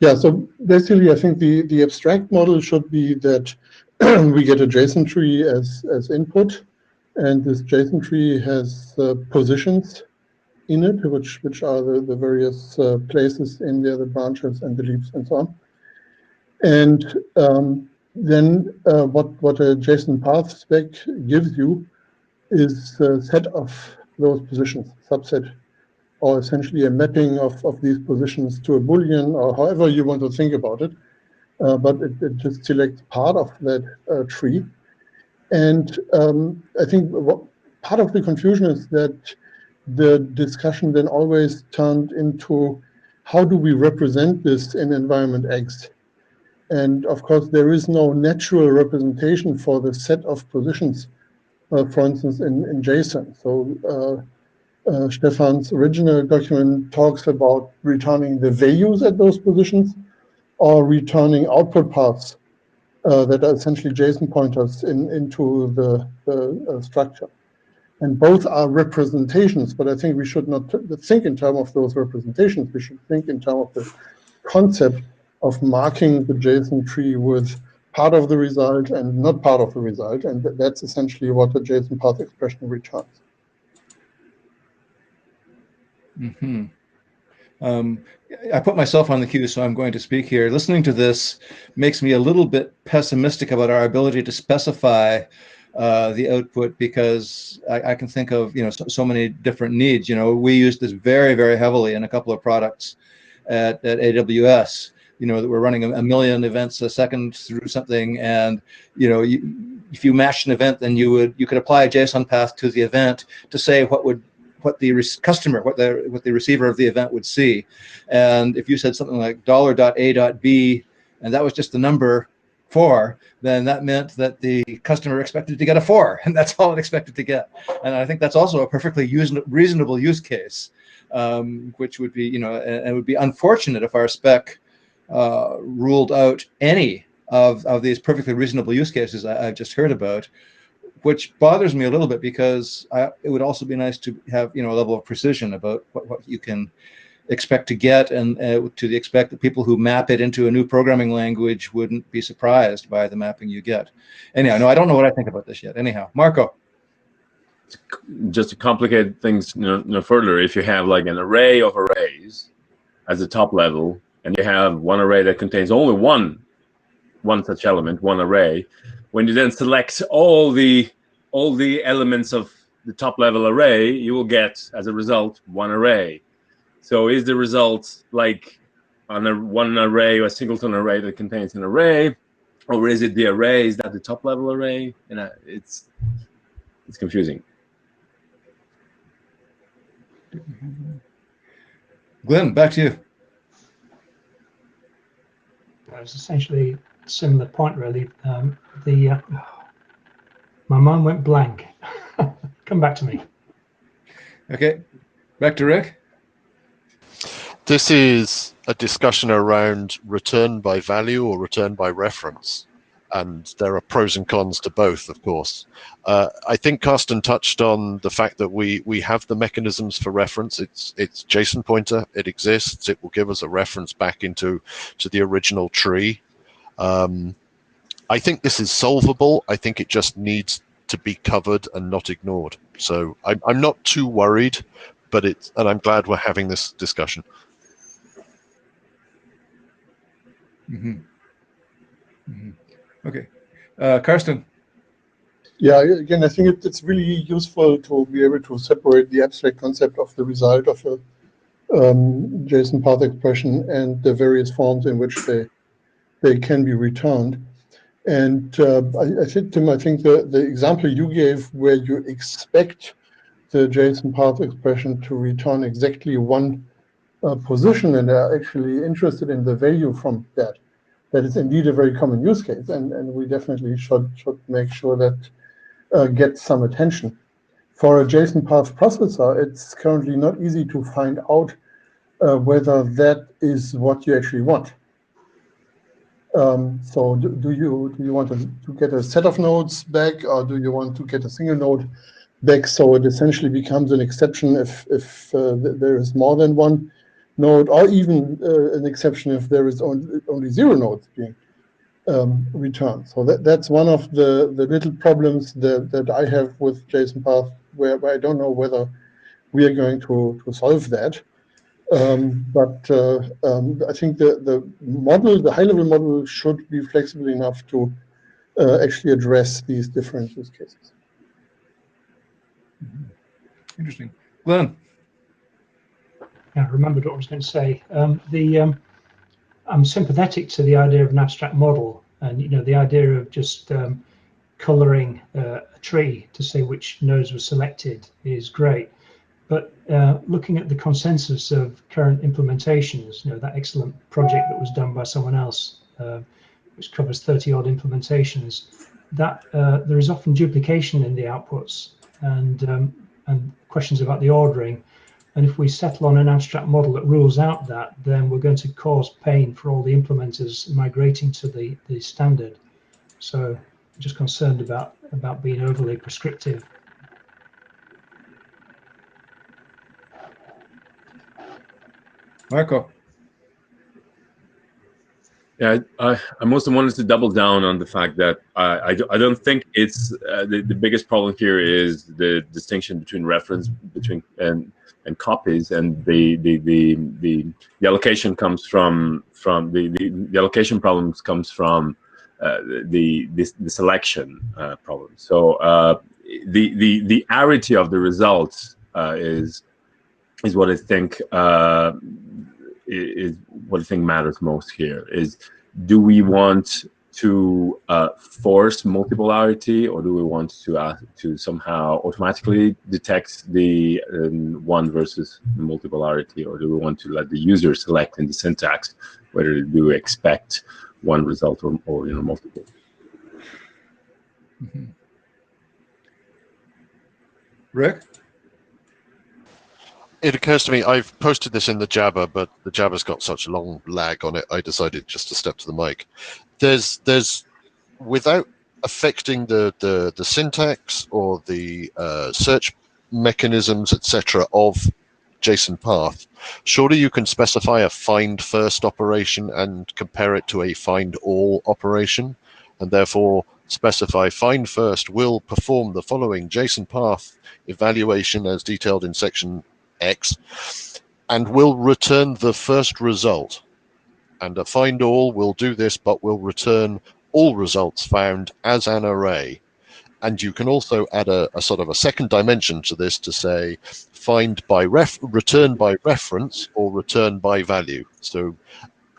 Yeah, so basically I think the abstract model should be that we get a JSON tree as input, and this JSON tree has positions in it, which are the various places in there, the branches and the leaves and so on. And then what a JSON path spec gives you is a set of those positions, subset, or essentially a mapping of these positions to a Boolean, or however you want to think about it. But it just selects part of that tree. And I think part of the confusion is that the discussion then always turned into how do we represent this in environment X? And of course, there is no natural representation for the set of positions, for instance, in JSON. So Stefan's original document talks about returning the values at those positions or returning output paths that are essentially JSON pointers into the structure. And both are representations, but I think we should not think in terms of those representations. We should think in terms of the concept of marking the JSON tree with part of the result and not part of the result. And that's essentially what the JSON path expression returns. Mm-hmm. I put myself on the queue, so I'm going to speak here. Listening to this makes me a little bit pessimistic about our ability to specify the output, because I can think of so many different needs. We use this very, very heavily in a couple of products at AWS. That we're running a million events a second through something, and if you matched an event, then you could apply a JSON path to the event to say what the customer, what the receiver of the event would see. And if you said something like $.A.B, and that was just the number 4, then that meant that the customer expected to get a 4, and that's all it expected to get. And I think that's also a perfectly reasonable use case, which would be, and it would be unfortunate if our spec ruled out any of these perfectly reasonable use cases I've just heard about, which bothers me a little bit, because it would also be nice to have a level of precision about what you can expect to get, and to the expect that people who map it into a new programming language wouldn't be surprised by the mapping you get. Anyhow, no, I don't know what I think about this yet. Anyhow, Marco. Just to complicate things no further, if you have like an array of arrays as the top level, and you have one array that contains only one such element, one array, when you then select all the elements of the top level array, you will get, as a result, one array. So is the result like on one array or a singleton array that contains an array, or is it the array? Is that the top level array? And it's confusing. Glenn, back to you. It was essentially a similar point, really. My mind went blank. Come back to me. Okay, back to Rick. This is a discussion around return by value or return by reference. And there are pros and cons to both, of course. I think Carsten touched on the fact that we have the mechanisms for reference. It's JSON pointer. It exists. It will give us a reference back to the original tree. I think this is solvable. I think it just needs to be covered and not ignored. So I'm not too worried, and I'm glad we're having this discussion. Mm-hmm. Mm-hmm. Okay, Carsten. Yeah, again, I think it's really useful to be able to separate the abstract concept of the result of a JSON path expression and the various forms in which they can be returned. And I think, Tim, the example you gave where you expect the JSON path expression to return exactly one position, and are actually interested in the value from that is indeed a very common use case, and we definitely should make sure that gets some attention. For a JSON path processor, it's currently not easy to find out whether that is what you actually want. So do you want to get a set of nodes back, or do you want to get a single node back? So it essentially becomes an exception if there is more than one node, or even an exception if there is only 0 nodes being return. So that's one of the little problems that I have with JSON path, where I don't know whether we are going to solve that. But I think the model, the high-level model, should be flexible enough to actually address these different use cases. Interesting. Glenn. Yeah, I remembered what I was going to say. I'm sympathetic to the idea of an abstract model, and the idea of just coloring a tree to say which nodes were selected is great. But looking at the consensus of current implementations, that excellent project that was done by someone else, which covers 30-odd implementations, that there is often duplication in the outputs and questions about the ordering. And if we settle on an abstract model that rules out that, then we're going to cause pain for all the implementers migrating to the standard. So I'm just concerned about being overly prescriptive. Marco. Yeah, I mostly wanted to double down on the fact that I don't think it's the biggest problem here is the distinction between reference and copies, and the allocation comes from the allocation problems comes from the selection problem. So the arity of the results is what I think is what I think matters most here. Is, do we want to force multipolarity, or do we want to somehow automatically detect the one versus multipolarity, or do we want to let the user select in the syntax whether they do expect one result or multiple? Mm-hmm. Rick? It occurs to me, I've posted this in the Jabber, but the Jabber's got such a long lag on it, I decided just to step to the mic. There's without affecting the syntax or the search mechanisms, etc., of JSON path, surely you can specify a find first operation and compare it to a find all operation, and therefore specify find first will perform the following JSON path evaluation as detailed in section X, and will return the first result. And a find all will do this, but will return all results found as an array. And you can also add a sort of a second dimension to this to say find by return by reference or return by value. So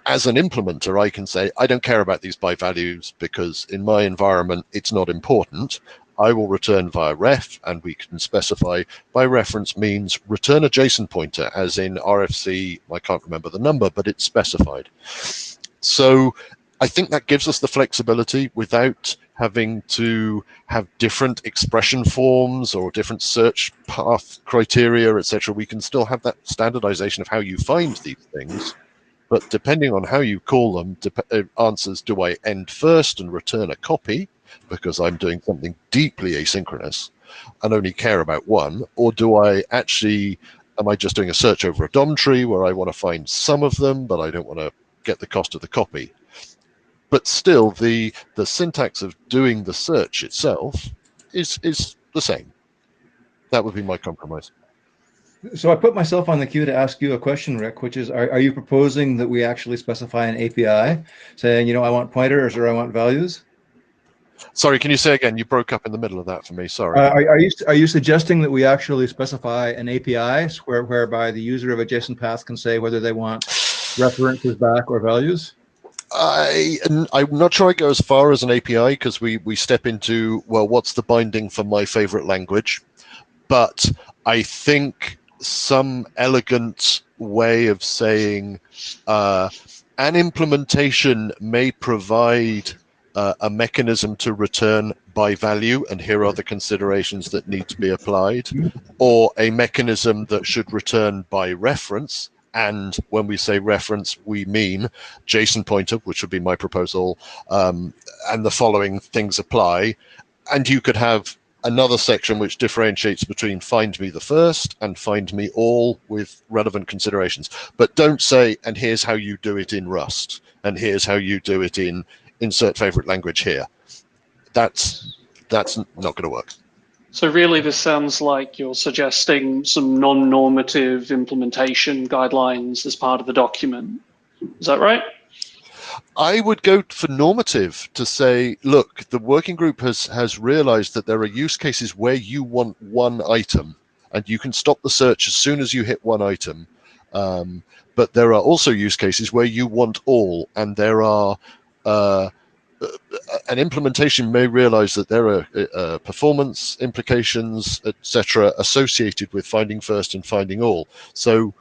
as an implementer, I can say, I don't care about these by values because in my environment, it's not important. I will return via ref, and we can specify by reference means return a JSON pointer, as in RFC, I can't remember the number, but it's specified. So I think that gives us the flexibility without having to have different expression forms or different search path criteria, etc. We can still have that standardization of how you find these things. But depending on how you call them, answers, do I end first and return a copy because I'm doing something deeply asynchronous and only care about one, or do I actually, am I just doing a search over a DOM tree where I want to find some of them, but I don't want to get the cost of the copy? But still, the syntax of doing the search itself is the same. That would be my compromise. So I put myself on the queue to ask you a question, Rick, which is, are you proposing that we actually specify an API saying, I want pointers or I want values? Sorry, can you say again? You broke up in the middle of that for me. Sorry. Are you suggesting that we actually specify an API whereby the user of a JSON path can say whether they want references back or values? I'm not sure I go as far as an API because we step into, well, what's the binding for my favorite language? But I think some elegant way of saying an implementation may provide a mechanism to return by value, and here are the considerations that need to be applied, or a mechanism that should return by reference. And when we say reference, we mean JSON pointer, which would be my proposal, and the following things apply. And you could have another section which differentiates between find me the first and find me all with relevant considerations. But don't say, and here's how you do it in Rust, and here's how you do it in insert favorite language here. That's not going to work. So really, this sounds like you're suggesting some non-normative implementation guidelines as part of the document. Is that right? I would go for normative to say, look, the working group has realized that there are use cases where you want one item, and you can stop the search as soon as you hit one item. But there are also use cases where you want all, and there are an implementation may realize that there are performance implications, etc., associated with finding first and finding all. So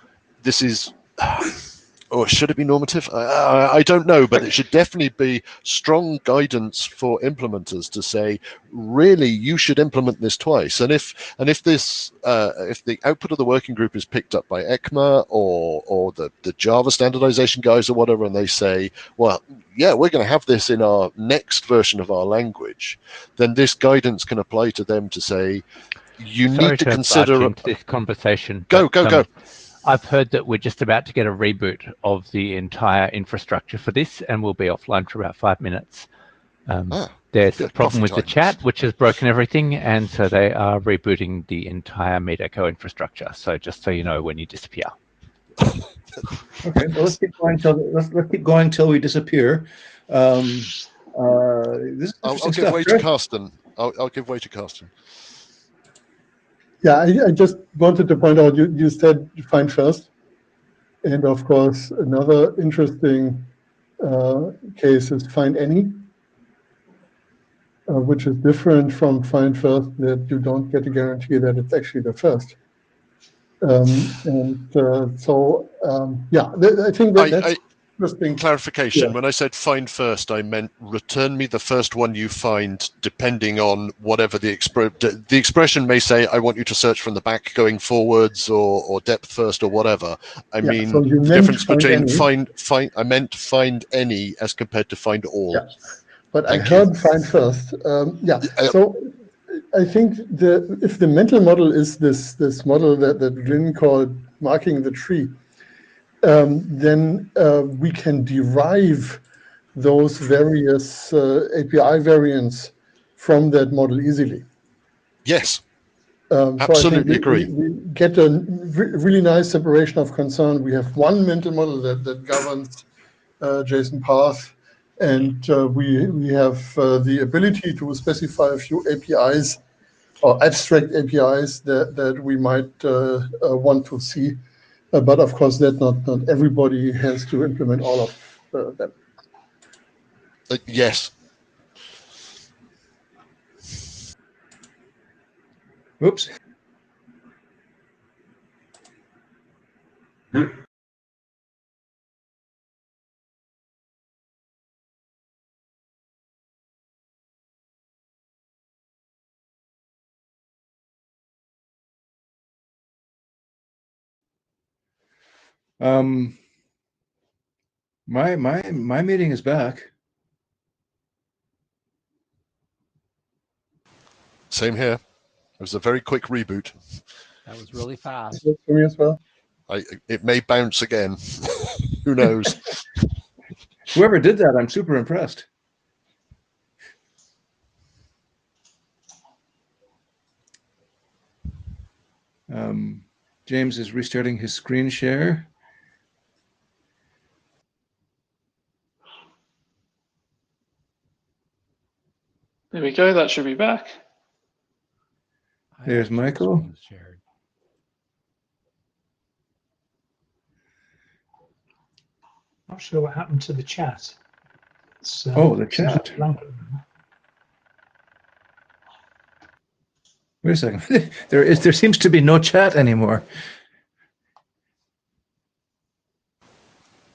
this is, or should it be normative? I don't know, but it should definitely be strong guidance for implementers to say, really, you should implement this twice. And if this if the output of the working group is picked up by ECMA or the Java standardization guys or whatever, and they say, well, yeah, we're going to have this in our next version of our language, then this guidance can apply to them to say, you need to consider this conversation. Go. I've heard that we're just about to get a reboot of the entire infrastructure for this, and we'll be offline for about 5 minutes. There's a problem with the chat, which has broken everything, and so they are rebooting the entire MeetEcho infrastructure. So just so you know when you disappear. Okay, well, let's keep going till we disappear. This is I'll give way to Carsten. I'll give way to Carsten. Yeah, I just wanted to point out, you said find first. And of course, another interesting case is find any, which is different from find first, that you don't get a guarantee that it's actually the first. Yeah, I think that's interesting. Clarification, yeah. When I said find first, I meant return me the first one you find, depending on whatever the expression may say. I want you to search from the back going forwards, or depth first, or whatever. I mean, so the difference between I meant find any as compared to find all. Yeah. But I heard find first. So I think if the mental model is this model that Lynn called marking the tree, then we can derive those various API variants from that model easily. Yes, absolutely agree. We get a really nice separation of concern. We have one mental model that governs JSON path, and we have the ability to specify a few APIs or abstract APIs that we might want to see. But of course, that not everybody has to implement all of them. Yes. Oops. My meeting is back. Same here. It was a very quick reboot. That was really fast. For me as well. It may bounce again. Who knows? Whoever did that, I'm super impressed. James is restarting his screen share. There we go. That should be back. There's Michael. Not sure what happened to the chat. The chat. Wait a second. There seems to be no chat anymore.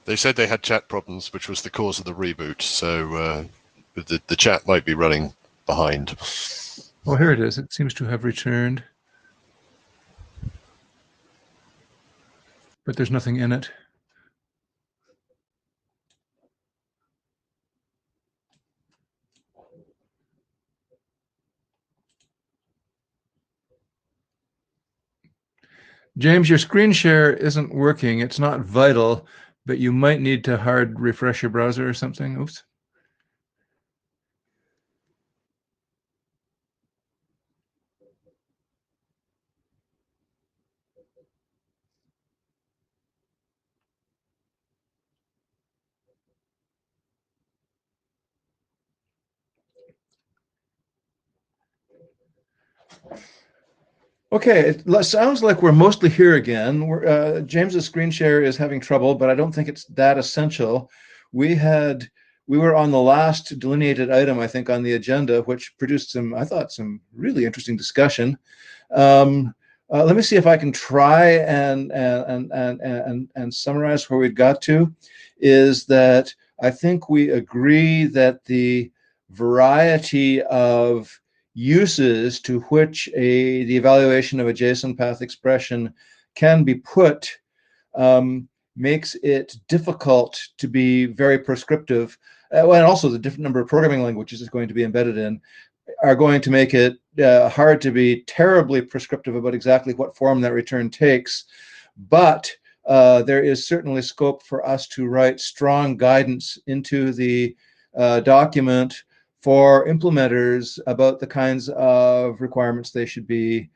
They said they had chat problems, which was the cause of the reboot. So the chat might be running behind. Oh, here it is. It seems to have returned. But there's nothing in it. James, your screen share isn't working. It's not vital, but you might need to hard refresh your browser or something. Oops. Okay, it sounds like we're mostly here again. James's screen share is having trouble, but I don't think it's that essential. We were on the last delineated item, I think, on the agenda, which produced some, I thought, some really interesting discussion. Let me see if I can try and summarize where we've got to. Is that I think we agree that the variety of uses to which the evaluation of a JSON path expression can be put makes it difficult to be very prescriptive. And also the different number of programming languages is going to be embedded in are going to make it hard to be terribly prescriptive about exactly what form that return takes. But there is certainly scope for us to write strong guidance into the document for implementers about the kinds of requirements they should be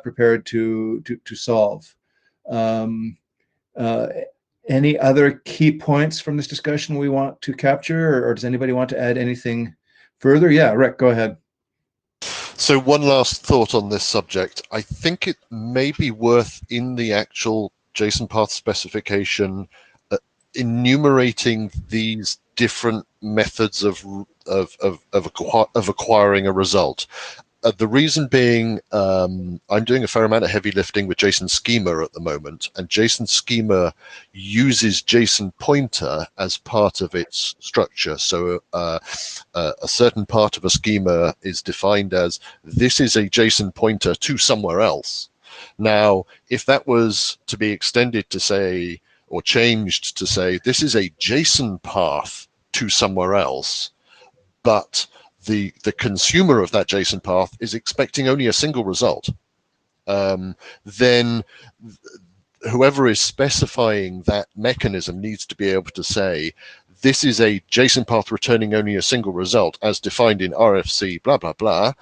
prepared to solve. Any other key points from this discussion we want to capture, or does anybody want to add anything further? Yeah, Rick, go ahead. So one last thought on this subject. I think it may be worth in the actual JSON path specification enumerating these different methods of acquiring a result. The reason being, I'm doing a fair amount of heavy lifting with JSON schema at the moment, and JSON schema uses JSON pointer as part of its structure. So a certain part of a schema is defined as, this is a JSON pointer to somewhere else. Now, if that was to be extended to say, or changed to say, this is a JSON path to somewhere else, but the consumer of that JSON path is expecting only a single result, then whoever is specifying that mechanism needs to be able to say, this is a JSON path returning only a single result as defined in RFC blah, blah, blah,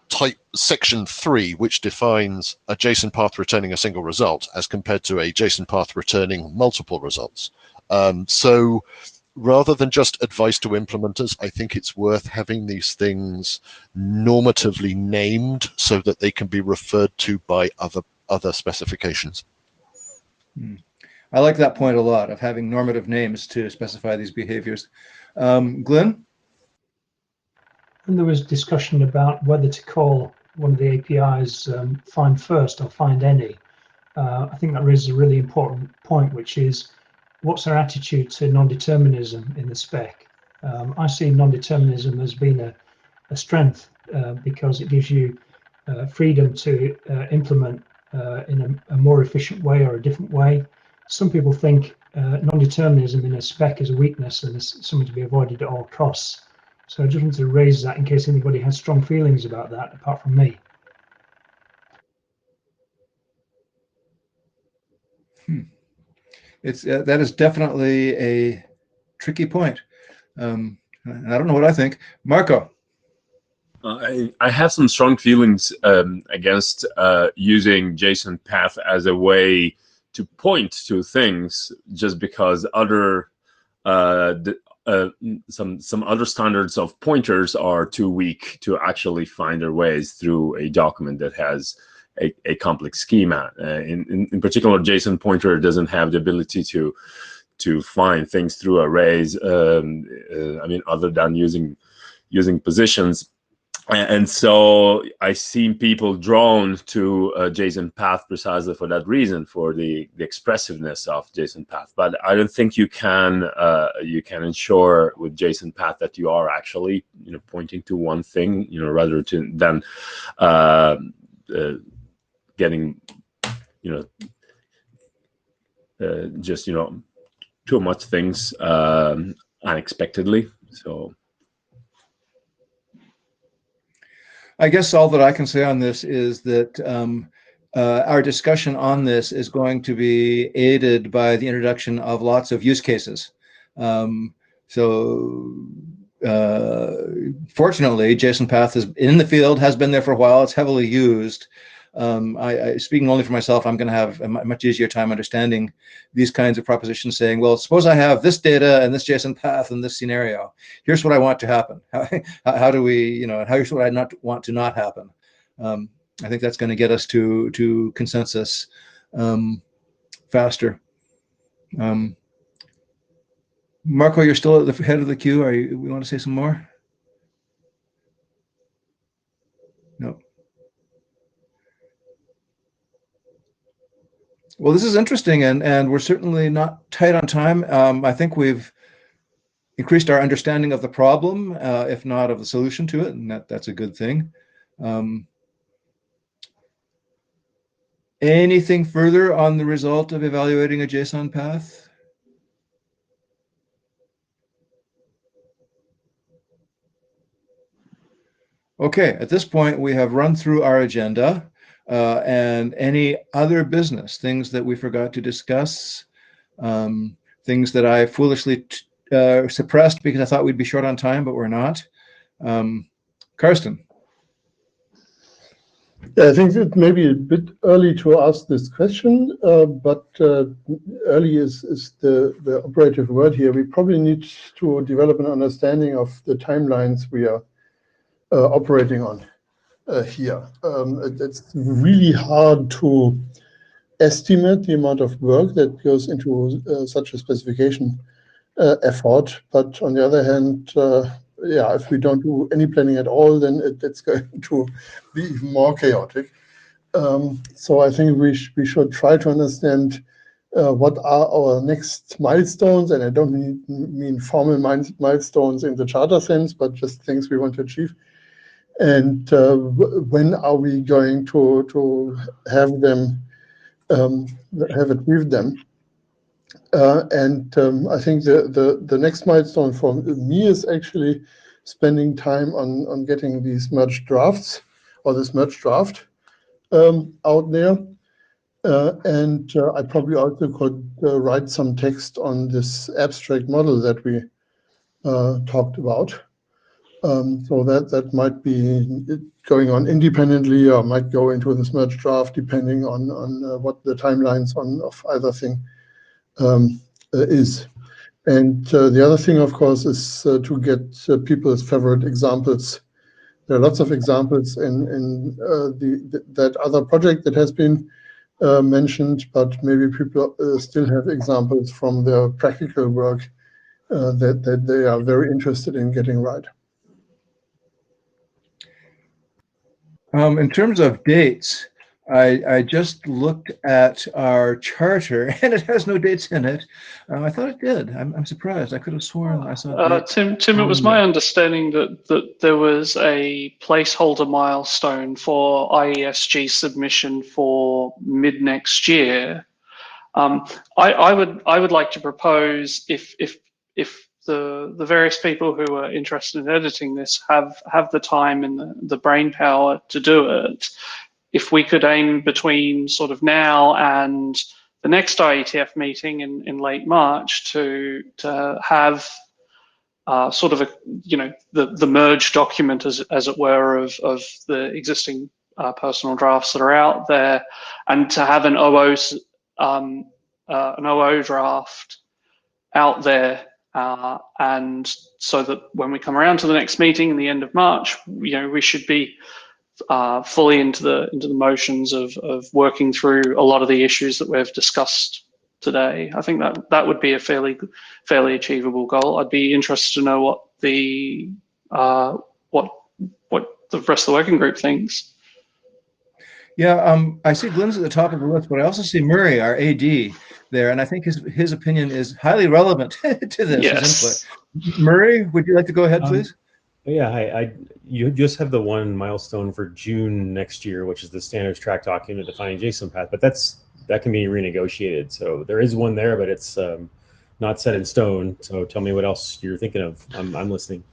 type section 3, which defines a JSON path returning a single result as compared to a JSON path returning multiple results. So rather than just advice to implementers, I think it's worth having these things normatively named so that they can be referred to by other specifications. I like that point a lot, of having normative names to specify these behaviors. Glenn? And there was discussion about whether to call one of the APIs find first or find any. I think that raises a really important point, which is, what's our attitude to non-determinism in the spec? I see non-determinism as being a strength because it gives you freedom to implement in a more efficient way or a different way. Some people think non-determinism in a spec is a weakness and is something to be avoided at all costs. So I just wanted to raise that in case anybody has strong feelings about that, apart from me. That is definitely a tricky point. And I don't know what I think. Marco? I have some strong feelings against using JSON path as a way to point to things, just because other some other standards of pointers are too weak to actually find their ways through a document that has a complex schema. In particular, JSON pointer doesn't have the ability to find things through arrays. I mean, other than using positions. And so I seen people drawn to JSON path precisely for that reason, for the expressiveness of JSON path. But I don't think you can ensure with JSON path that you are actually pointing to one thing, rather than getting just too much things unexpectedly. So I guess all that I can say on this is that our discussion on this is going to be aided by the introduction of lots of use cases. Fortunately, JSON path is in the field, has been there for a while. It's heavily used. Speaking only for myself, I'm going to have a much easier time understanding these kinds of propositions, saying, well, suppose I have this data and this JSON path in this scenario. Here's what I want to happen. How do we, here's what I not want to not happen. I think that's going to get us to consensus faster. Marco, you're still at the head of the queue. We want to say some more? No. Well, this is interesting, and we're certainly not tight on time. I think we've increased our understanding of the problem, if not of the solution to it, and that's a good thing. Anything further on the result of evaluating a JSON path? Okay, at this point, we have run through our agenda and any other business, things that we forgot to discuss, things that I foolishly suppressed because I thought we'd be short on time, but we're not. Karsten. Yeah, I think it may be a bit early to ask this question, but early is the operative word here. We probably need to develop an understanding of the timelines we are operating on here. It's really hard to estimate the amount of work that goes into such a specification effort, but on the other hand, yeah, if we don't do any planning at all, then it's going to be even more chaotic. So I think we should try to understand what are our next milestones, and I don't mean formal milestones in the charter sense, but just things we want to achieve. And when are we going to have them, have achieved them? I think the next milestone for me is actually spending time on getting these merged drafts, or this merged draft out there. I probably also could write some text on this abstract model that we talked about. So that might be going on independently, or might go into this merged draft, depending on what the timelines of either thing is. And the other thing, of course, is to get people's favorite examples. There are lots of examples in that other project that has been mentioned, but maybe people still have examples from their practical work that they are very interested in getting right. In terms of dates, I just looked at our charter and it has no dates in it. I thought it did. I'm surprised. I could have sworn I saw Tim, it was my understanding that there was a placeholder milestone for IESG submission for mid next year. I would like to propose if the various people who are interested in editing this have the time and the brain power to do it, if we could aim between sort of now and the next IETF meeting in late March to have sort of the merge document as it were of the existing personal drafts that are out there, and to have an OO draft out there. And so that when we come around to the next meeting in the end of March, we should be fully into the motions of working through a lot of the issues that we've discussed today. I think that would be a fairly achievable goal. I'd be interested to know what the rest of the working group thinks. Yeah, I see Glenn's at the top of the list, but I also see Murray, our AD, there, and I think his opinion is highly relevant to this. Yes. His input. Murray, would you like to go ahead, please? Yeah, you just have the one milestone for June next year, which is the standards track document defining JSON path, but that can be renegotiated. So there is one there, but it's not set in stone. So tell me what else you're thinking of. I'm listening.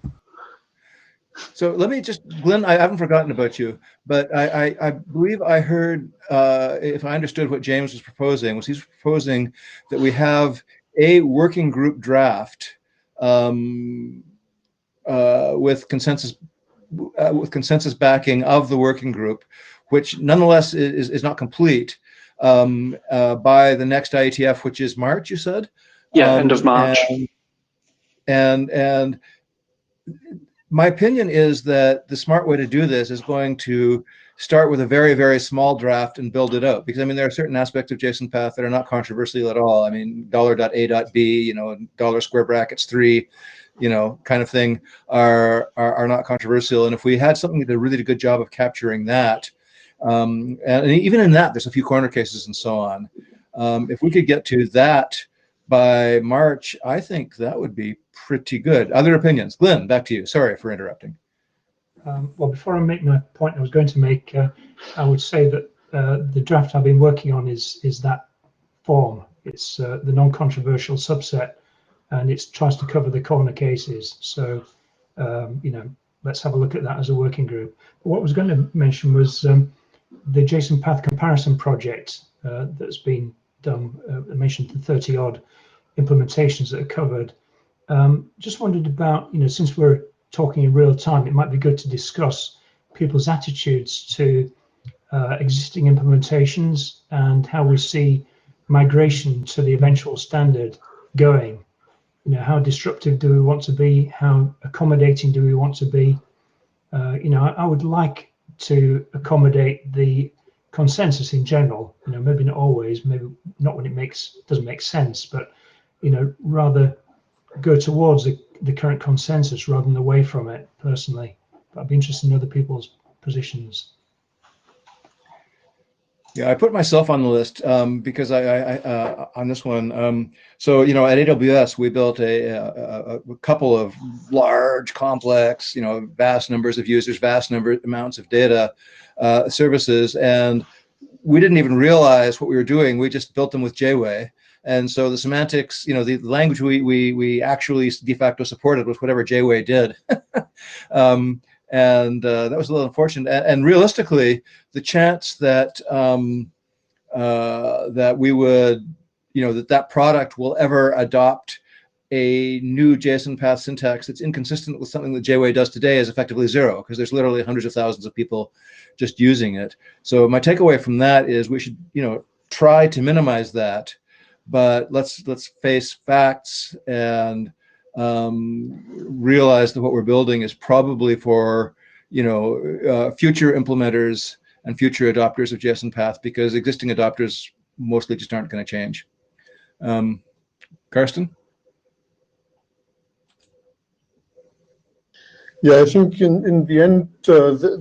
So let me just, Glenn, I haven't forgotten about you, but I believe I heard, if I understood what James was proposing, he's proposing that we have a working group draft with consensus backing of the working group, which nonetheless is not complete by the next IETF, which is March, you said? Yeah, end of March. And my opinion is that the smart way to do this is going to start with a very, very small draft and build it out. Because I mean, there are certain aspects of JSON path that are not controversial at all. I mean, $.a.b, $square brackets 3, kind of thing are not controversial. And if we had something that did a really good job of capturing that, and even in that, there's a few corner cases and so on. If we could get to that by March, I think that would be pretty good. Other opinions? Glenn, back to you. Sorry for interrupting. Well, before I make my point I was going to make, I would say that the draft I've been working on is that form. It's the non-controversial subset, and it tries to cover the corner cases. So, let's have a look at that as a working group. What I was going to mention was the JSON path comparison project that's been done. I mentioned the 30-odd implementations that are covered. Just wondered about, since we're talking in real time, it might be good to discuss people's attitudes to existing implementations and how we see migration to the eventual standard going. How disruptive do we want to be? How accommodating do we want to be? I would like to accommodate the consensus in general. Maybe not always, maybe not when it doesn't make sense, but rather go towards the current consensus rather than away from it. Personally, but I'd be interested in other people's positions. Yeah, I put myself on the list because I on this one. So at AWS we built a couple of large, complex, vast numbers of users, vast amounts of data services, and we didn't even realize what we were doing. We just built them with JWay, and so the semantics, the language we actually de facto supported was whatever JWay did. And that was a little unfortunate. And realistically, the chance that that we would, that product will ever adopt a new JSON path syntax that's inconsistent with something that JWay does today is effectively zero, because there's literally hundreds of thousands of people just using it. So my takeaway from that is we should, try to minimize that, but let's face facts and realize that what we're building is probably for future implementers and future adopters of JSON path, because existing adopters mostly just aren't going to change. Karsten? Yeah, I think in the end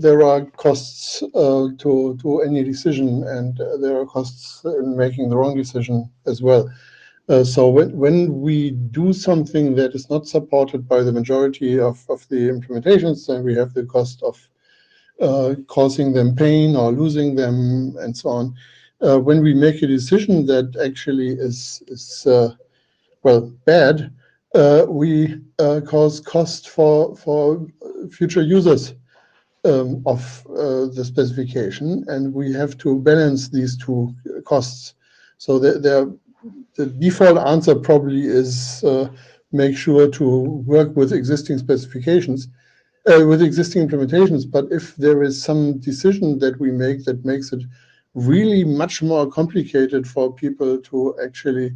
there are costs to any decision, and there are costs in making the wrong decision as well. So when we do something that is not supported by the majority of the implementations, then we have the cost of causing them pain or losing them and so on. When we make a decision that actually is bad, we cause cost for future users of the specification, and we have to balance these two costs. So the default answer probably is make sure to work with existing specifications, with existing implementations. But if there is some decision that we make that makes it really much more complicated for people to actually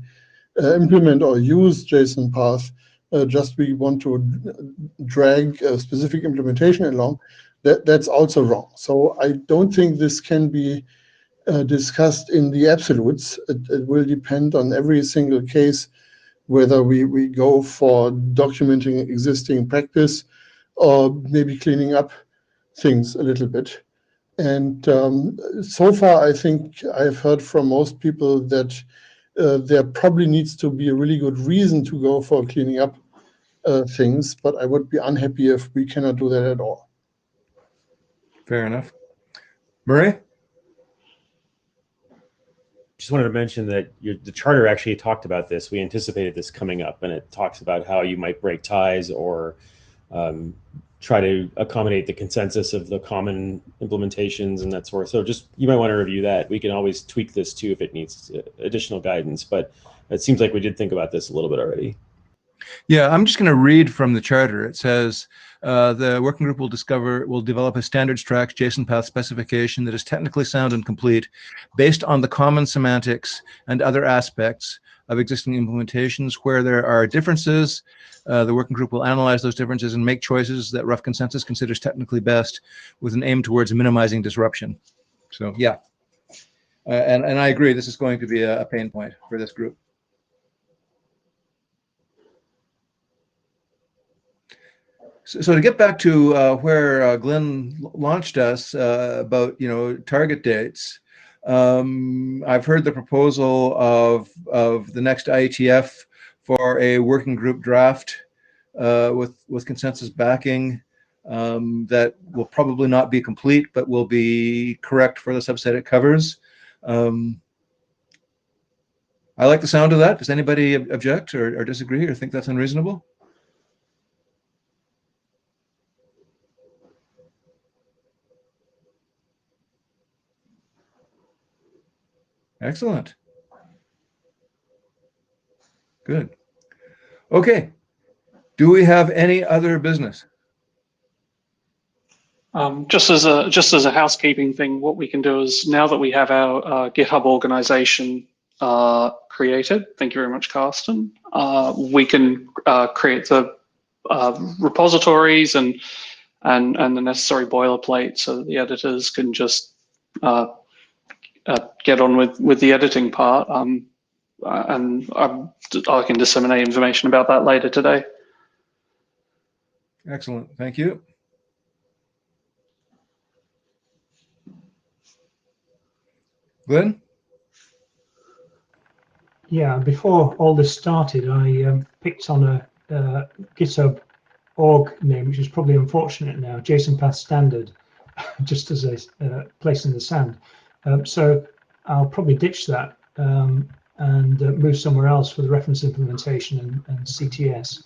implement or use JSON path, just we want to drag a specific implementation along, that's also wrong. So I don't think this can be discussed in the absolutes. It will depend on every single case whether we go for documenting existing practice or maybe cleaning up things a little bit. And so far, I think I've heard from most people that there probably needs to be a really good reason to go for cleaning up things, but I would be unhappy if we cannot do that at all. Fair enough. Murray? Just wanted to mention that the charter actually talked about this. We anticipated this coming up, and it talks about how you might break ties or try to accommodate the consensus of the common implementations and that sort. So just, you might want to review that. We can always tweak this too if it needs additional guidance, but it seems like we did think about this a little bit already. Yeah, I'm just going to read from the charter. It says, the working group will develop a standards tracks JSON path specification that is technically sound and complete based on the common semantics and other aspects of existing implementations. Where there are differences, the working group will analyze those differences and make choices that rough consensus considers technically best, with an aim towards minimizing disruption. So yeah, and I agree, this is going to be a pain point for this group. So to get back to where Glenn launched us about target dates, I've heard the proposal of the next IETF for a working group draft with consensus backing that will probably not be complete, but will be correct for the subset it covers. I like the sound of that. Does anybody object or disagree or think that's unreasonable? Excellent. Good. Okay. Do we have any other business? Just as a housekeeping thing, what we can do is, now that we have our GitHub organization created, thank you very much, Carsten, we can create the repositories and the necessary boilerplate so that the editors can just get on with the editing part, and I can disseminate information about that later today. Excellent, thank you. Glenn? Yeah, before all this started, I picked on a GitHub org name, which is probably unfortunate now, JSONPath standard, just as a place in the sand. So I'll probably ditch that and move somewhere else for the reference implementation and CTS,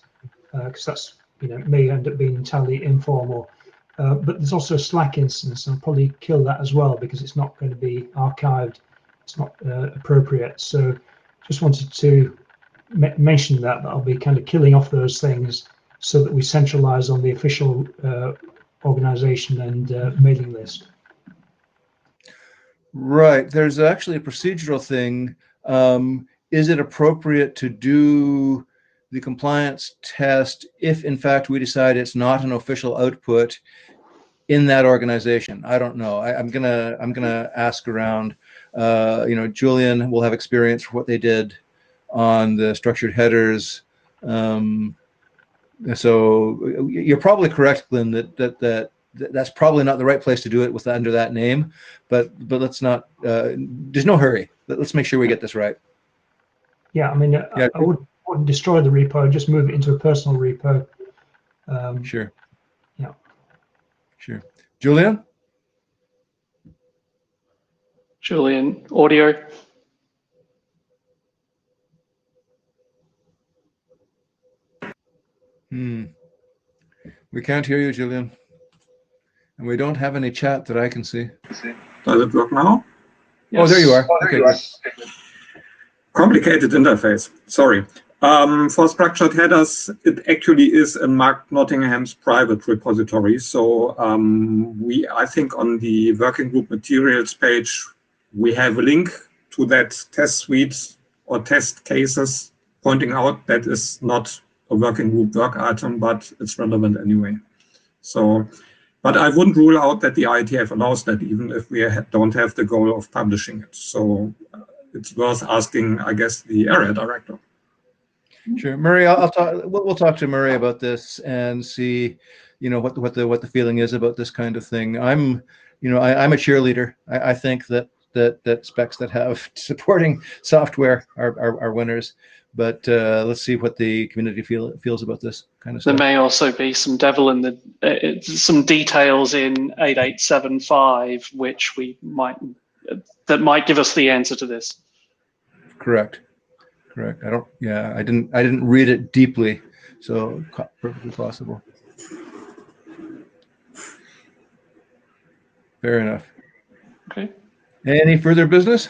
because that's, may end up being entirely informal. But there's also a Slack instance, and I'll probably kill that as well because it's not going to be archived. It's not appropriate. So just wanted to mention that I'll be kind of killing off those things so that we centralize on the official organization and mailing list. Right. There's actually a procedural thing. Is it appropriate to do the compliance test if, in fact, we decide it's not an official output in that organization? I don't know. I'm gonna ask around. Julian will have experience for what they did on the structured headers. So you're probably correct, Glenn, that's probably not the right place to do it under that name. But let's not. There's no hurry. Let's make sure we get this right. Yeah, I mean, yeah. I wouldn't destroy the repo. I'd just move it into a personal repo. Sure. Yeah. Sure. Julian? Julian, audio. We can't hear you, Julian. And we don't have any chat that I can see. Does it work now? Yes. Oh, there you are. Okay. Complicated interface. Sorry. For structured headers, it actually is in Mark Nottingham's private repository. So I think on the working group materials page, we have a link to that test suite or test cases pointing out that is not a working group work item, but it's relevant anyway. So, but I wouldn't rule out that the IETF allows that, even if we don't have the goal of publishing it. So it's worth asking, I guess, the area director. Sure, Murray. We'll talk to Murray about this and see, what the feeling is about this kind of thing. I'm a cheerleader. I think that specs that have supporting software are winners. But let's see what the community feels about this kind of stuff. There may also be some devil in the some details in 8875 which that might give us the answer to this. Correct. I didn't read it deeply, so perfectly possible. Fair enough. Okay. Any further business?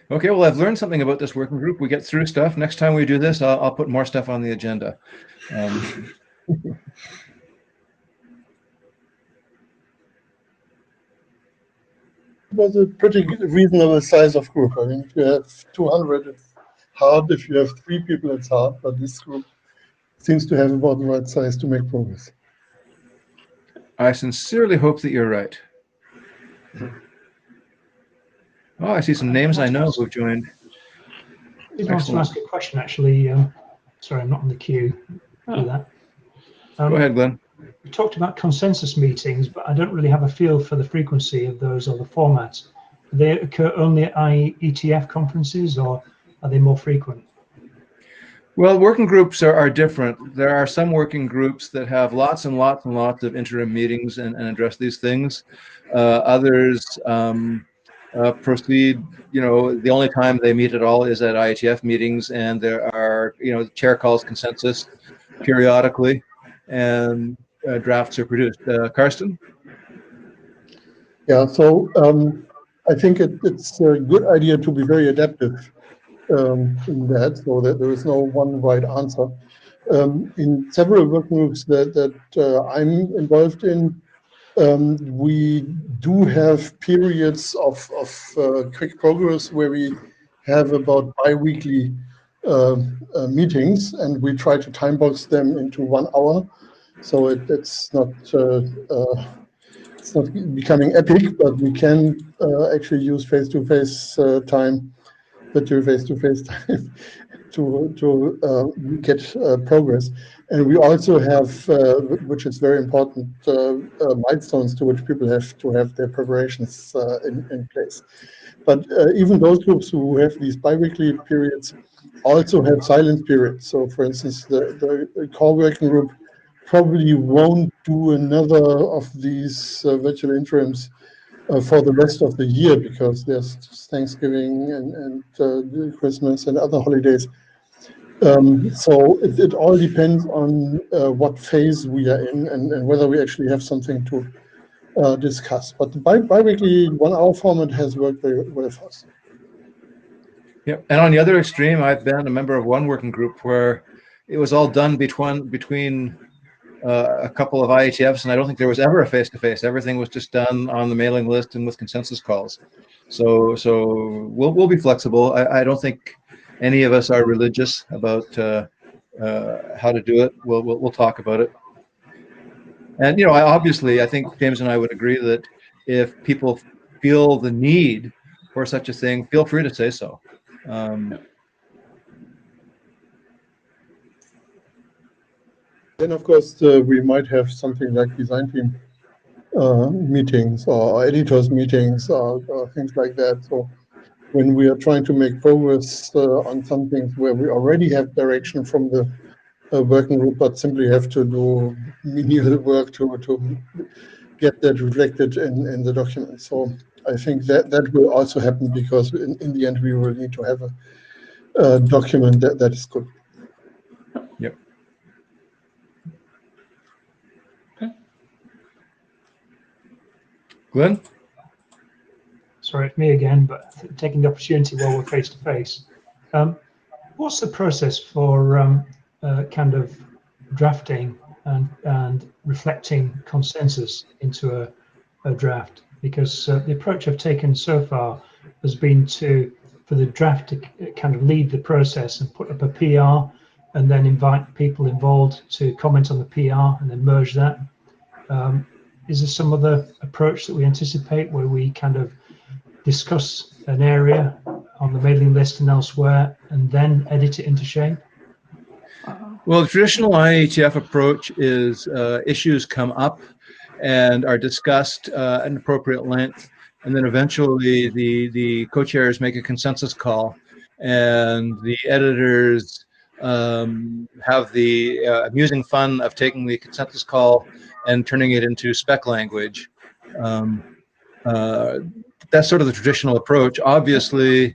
Okay, well, I've learned something about this working group. We get through stuff. Next time we do this, I'll put more stuff on the agenda. was a pretty reasonable size of group. I mean, if you have 200, it's hard. If you have 3 people, it's hard. But this group seems to have about the right size to make progress. I sincerely hope that you're right. Oh, I see some names I know who've joined. I did want to ask a question, actually. Sorry, I'm not on the queue for that. Go ahead, Glenn. We talked about consensus meetings, but I don't really have a feel for the frequency of those or the format. Do they occur only at IETF conferences, or are they more frequent? Well, working groups are different. There are some working groups that have lots and lots and lots of interim meetings and address these things. Others proceed, the only time they meet at all is at IETF meetings, and there are, the chair calls consensus periodically, and drafts are produced. Karsten? Yeah, so I think it's a good idea to be very adaptive in that, so that there is no one right answer. In several work groups that I'm involved in, we do have periods of quick progress where we have about bi-weekly meetings, and we try to time box them into 1 hour. So it's not becoming epic, but we can actually use face-to-face time, virtual face-to-face time, to get progress. And we also have, which is very important, milestones to which people have to have their preparations in place. But even those groups who have these bi-weekly periods also have silent periods. So, for instance, the core working group probably won't do another of these virtual interims for the rest of the year, because there's Thanksgiving and Christmas and other holidays. So it all depends on what phase we are in and whether we actually have something to discuss. But the bi-weekly 1 hour format has worked very well for us. Yep. And on the other extreme, I've been a member of one working group where it was all done between a couple of IETFs, and I don't think there was ever a face-to-face. Everything was just done on the mailing list and with consensus calls. So we'll be flexible. I don't think any of us are religious about how to do it. We'll talk about it. And obviously, I think James and I would agree that if people feel the need for such a thing, feel free to say so. Then, of course, we might have something like design team meetings or editors meetings or things like that. So when we are trying to make progress on some things where we already have direction from the working group, but simply have to do menial work to get that reflected in the document. So I think that will also happen, because in the end we will need to have a document that is good. Yep. Okay. Glenn? Sorry, it's me again, but taking the opportunity while we're face to face. What's the process for kind of drafting and reflecting consensus into a draft? Because the approach I've taken so far has been for the draft to kind of lead the process and put up a PR, and then invite people involved to comment on the PR and then merge that. Is there some other approach that we anticipate where we kind of discuss an area on the mailing list and elsewhere and then edit it into shape? Well, the traditional IETF approach is issues come up and are discussed at an appropriate length, and then eventually the co-chairs make a consensus call, and the editors have the amusing fun of taking the consensus call and turning it into spec language. That's sort of the traditional approach. Obviously,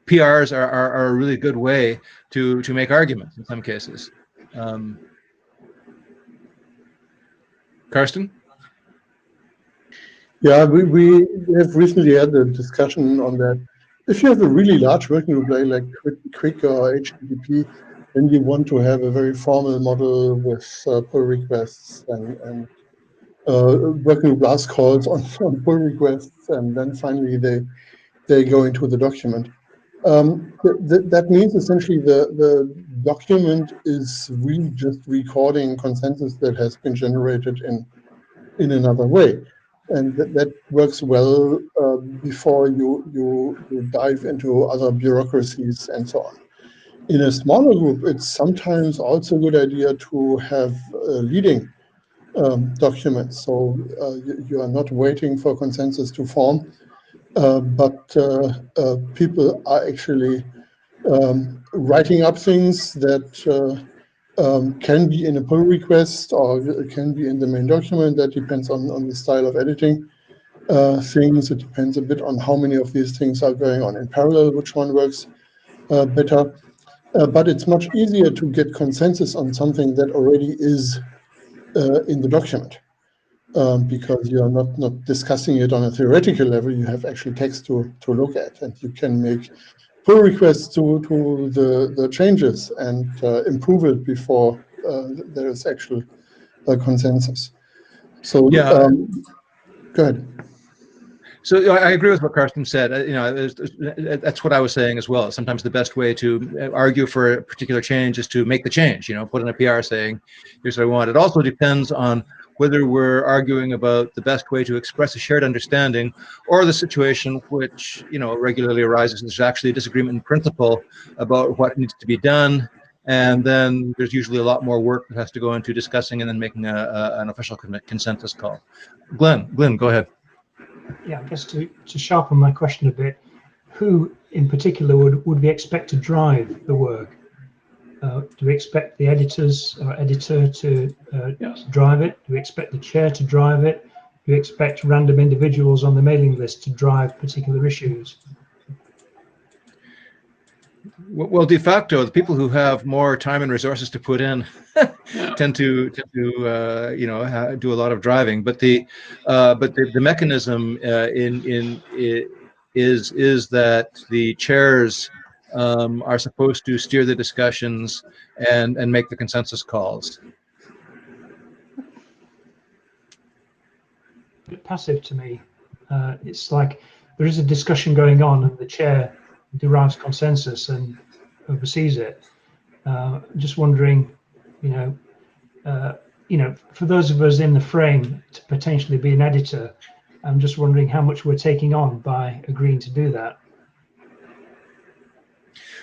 PRs are a really good way to make arguments in some cases. Karsten? Yeah, we have recently had a discussion on that. If you have a really large working group like Quick or HTTP, then you want to have a very formal model with pull requests and working group last calls on pull requests, and then finally they go into the document. That means essentially the document is really just recording consensus that has been generated in another way. And that works well before you dive into other bureaucracies and so on. In a smaller group, it's sometimes also a good idea to have leading documents. So you are not waiting for consensus to form, but people are actually writing up things that can be in a pull request or can be in the main document. That depends on the style of editing things. It depends a bit on how many of these things are going on in parallel, which one works better. But it's much easier to get consensus on something that already is in the document, because you are not discussing it on a theoretical level. You have actually text to look at, and you can make pull requests to the changes and improve it before there is actual consensus. So yeah. Go ahead. So I agree with what Karsten said. That's what I was saying as well. Sometimes the best way to argue for a particular change is to make the change. Put in a PR saying, "Here's what I want." It also depends on whether we're arguing about the best way to express a shared understanding, or the situation which regularly arises. There's actually a disagreement in principle about what needs to be done, and then there's usually a lot more work that has to go into discussing and then making an official consensus call. Glenn, go ahead. Yeah, I guess to sharpen my question a bit, who in particular would we expect to drive the work? Do we expect the editors or editor to drive it? Do we expect the chair to drive it? Do we expect random individuals on the mailing list to drive particular issues? Well, de facto, the people who have more time and resources to put in tend to do a lot of driving. But the mechanism is that the chairs are supposed to steer the discussions and make the consensus calls. A bit passive to me. It's like there is a discussion going on, and the chair derives consensus and oversees it. Just wondering, for those of us in the frame to potentially be an editor, I'm just wondering how much we're taking on by agreeing to do that.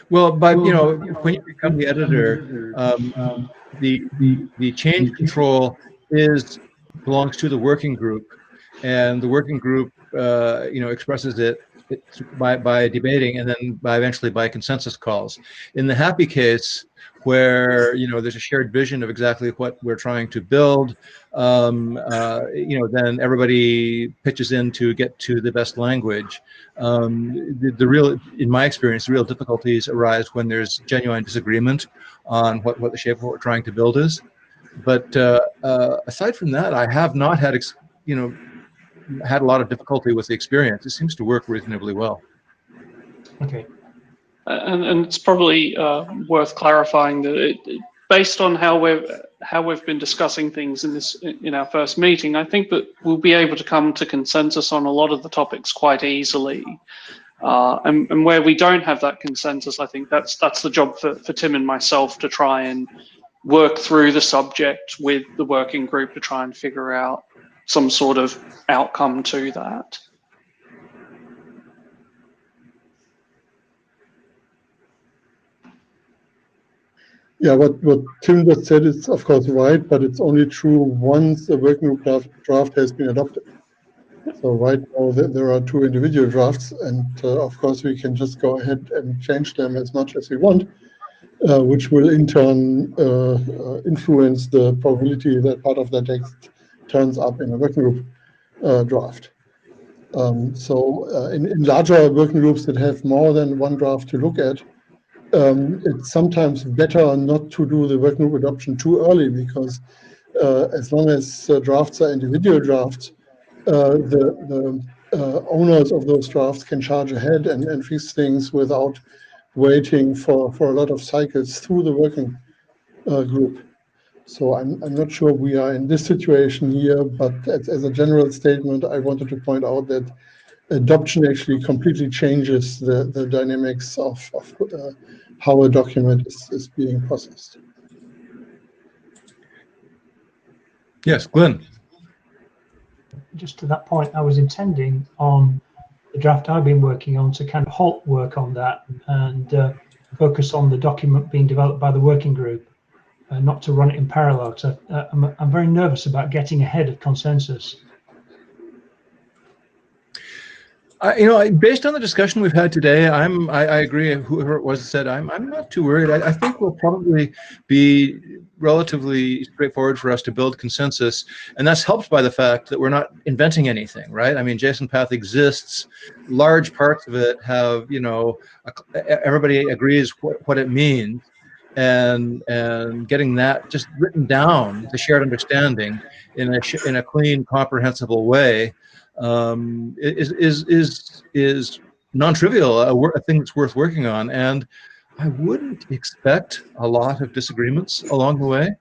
Well, but when you become the editor, the change control belongs to the working group, and the working group expresses it by debating, and then eventually by consensus calls. In the happy case, where there's a shared vision of exactly what we're trying to build, then everybody pitches in to get to the best language. In my experience, the real difficulties arise when there's genuine disagreement on what the shape of what we're trying to build is. But aside from that, I have not had had a lot of difficulty with the experience. It seems to work reasonably well. Okay. And it's probably worth clarifying that based on how we've been discussing things in our first meeting, I think that we'll be able to come to consensus on a lot of the topics quite easily. And where we don't have that consensus, I think that's the job for Tim and myself to try and work through the subject with the working group to try and figure out some sort of outcome to that. Yeah, what Tim just said is of course right, but it's only true once the working group draft has been adopted. So right now there are 2 individual drafts, and of course we can just go ahead and change them as much as we want, which will in turn influence the probability that part of the text turns up in a working group draft. In larger working groups that have more than one draft to look at, it's sometimes better not to do the working group adoption too early, because as long as drafts are individual drafts, the owners of those drafts can charge ahead and fix things without waiting for a lot of cycles through the working group. So I'm not sure we are in this situation here, but as a general statement, I wanted to point out that adoption actually completely changes the dynamics of how a document is being processed. Yes, Glenn. Just to that point, I was intending on the draft I've been working on to kind of halt work on that and focus on the document being developed by the working group, not to run it in parallel. So I'm very nervous about getting ahead of consensus. Based on the discussion we've had today, I agree. Whoever it was said, I'm not too worried. I think we'll probably be relatively straightforward for us to build consensus, and that's helped by the fact that we're not inventing anything, right? I mean, JSON-Path exists. Large parts of it have, everybody agrees what it means, and getting that just written down, the shared understanding in a clean, comprehensible way. Is non-trivial, a thing that's worth working on, and I wouldn't expect a lot of disagreements along the way.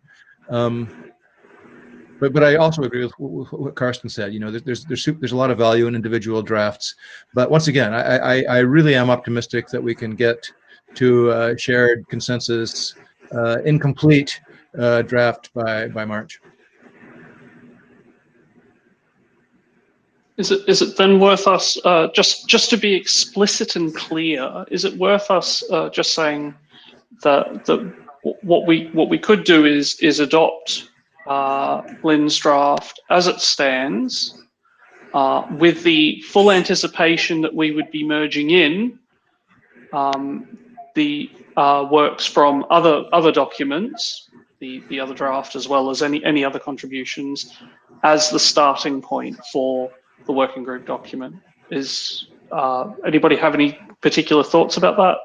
But I also agree with what Karsten said. There's a lot of value in individual drafts, but once again, I really am optimistic that we can get to shared consensus, incomplete draft by March. Is it then worth us, just to be explicit and clear, is it worth us just saying that what we could do is adopt Lynn's draft as it stands, with the full anticipation that we would be merging in the works from other documents, the other draft, as well as any other contributions, as the starting point for the working group document. Is anybody have any particular thoughts about that?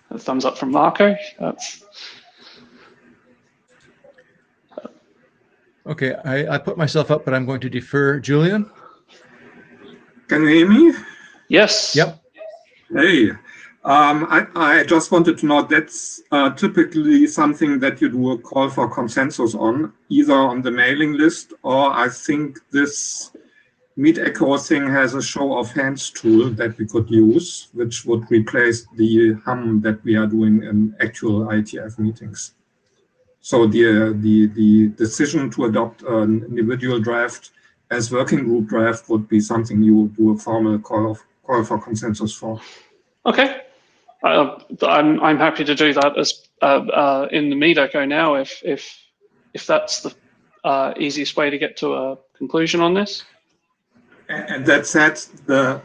A thumbs up from Marco. Okay, I put myself up, but I'm going to defer. Julian? Can you hear me? Yes. Yep. Hey. I just wanted to know, that's typically something that you do a call for consensus on, either on the mailing list, or I think this Meet Echo thing has a show of hands tool that we could use, which would replace the hum that we are doing in actual IETF meetings. So the decision to adopt an individual draft as working group draft would be something you would do a formal call for consensus for. Okay. I'm happy to do that as in the Meet Echo now, if that's the easiest way to get to a conclusion on this. And that said, the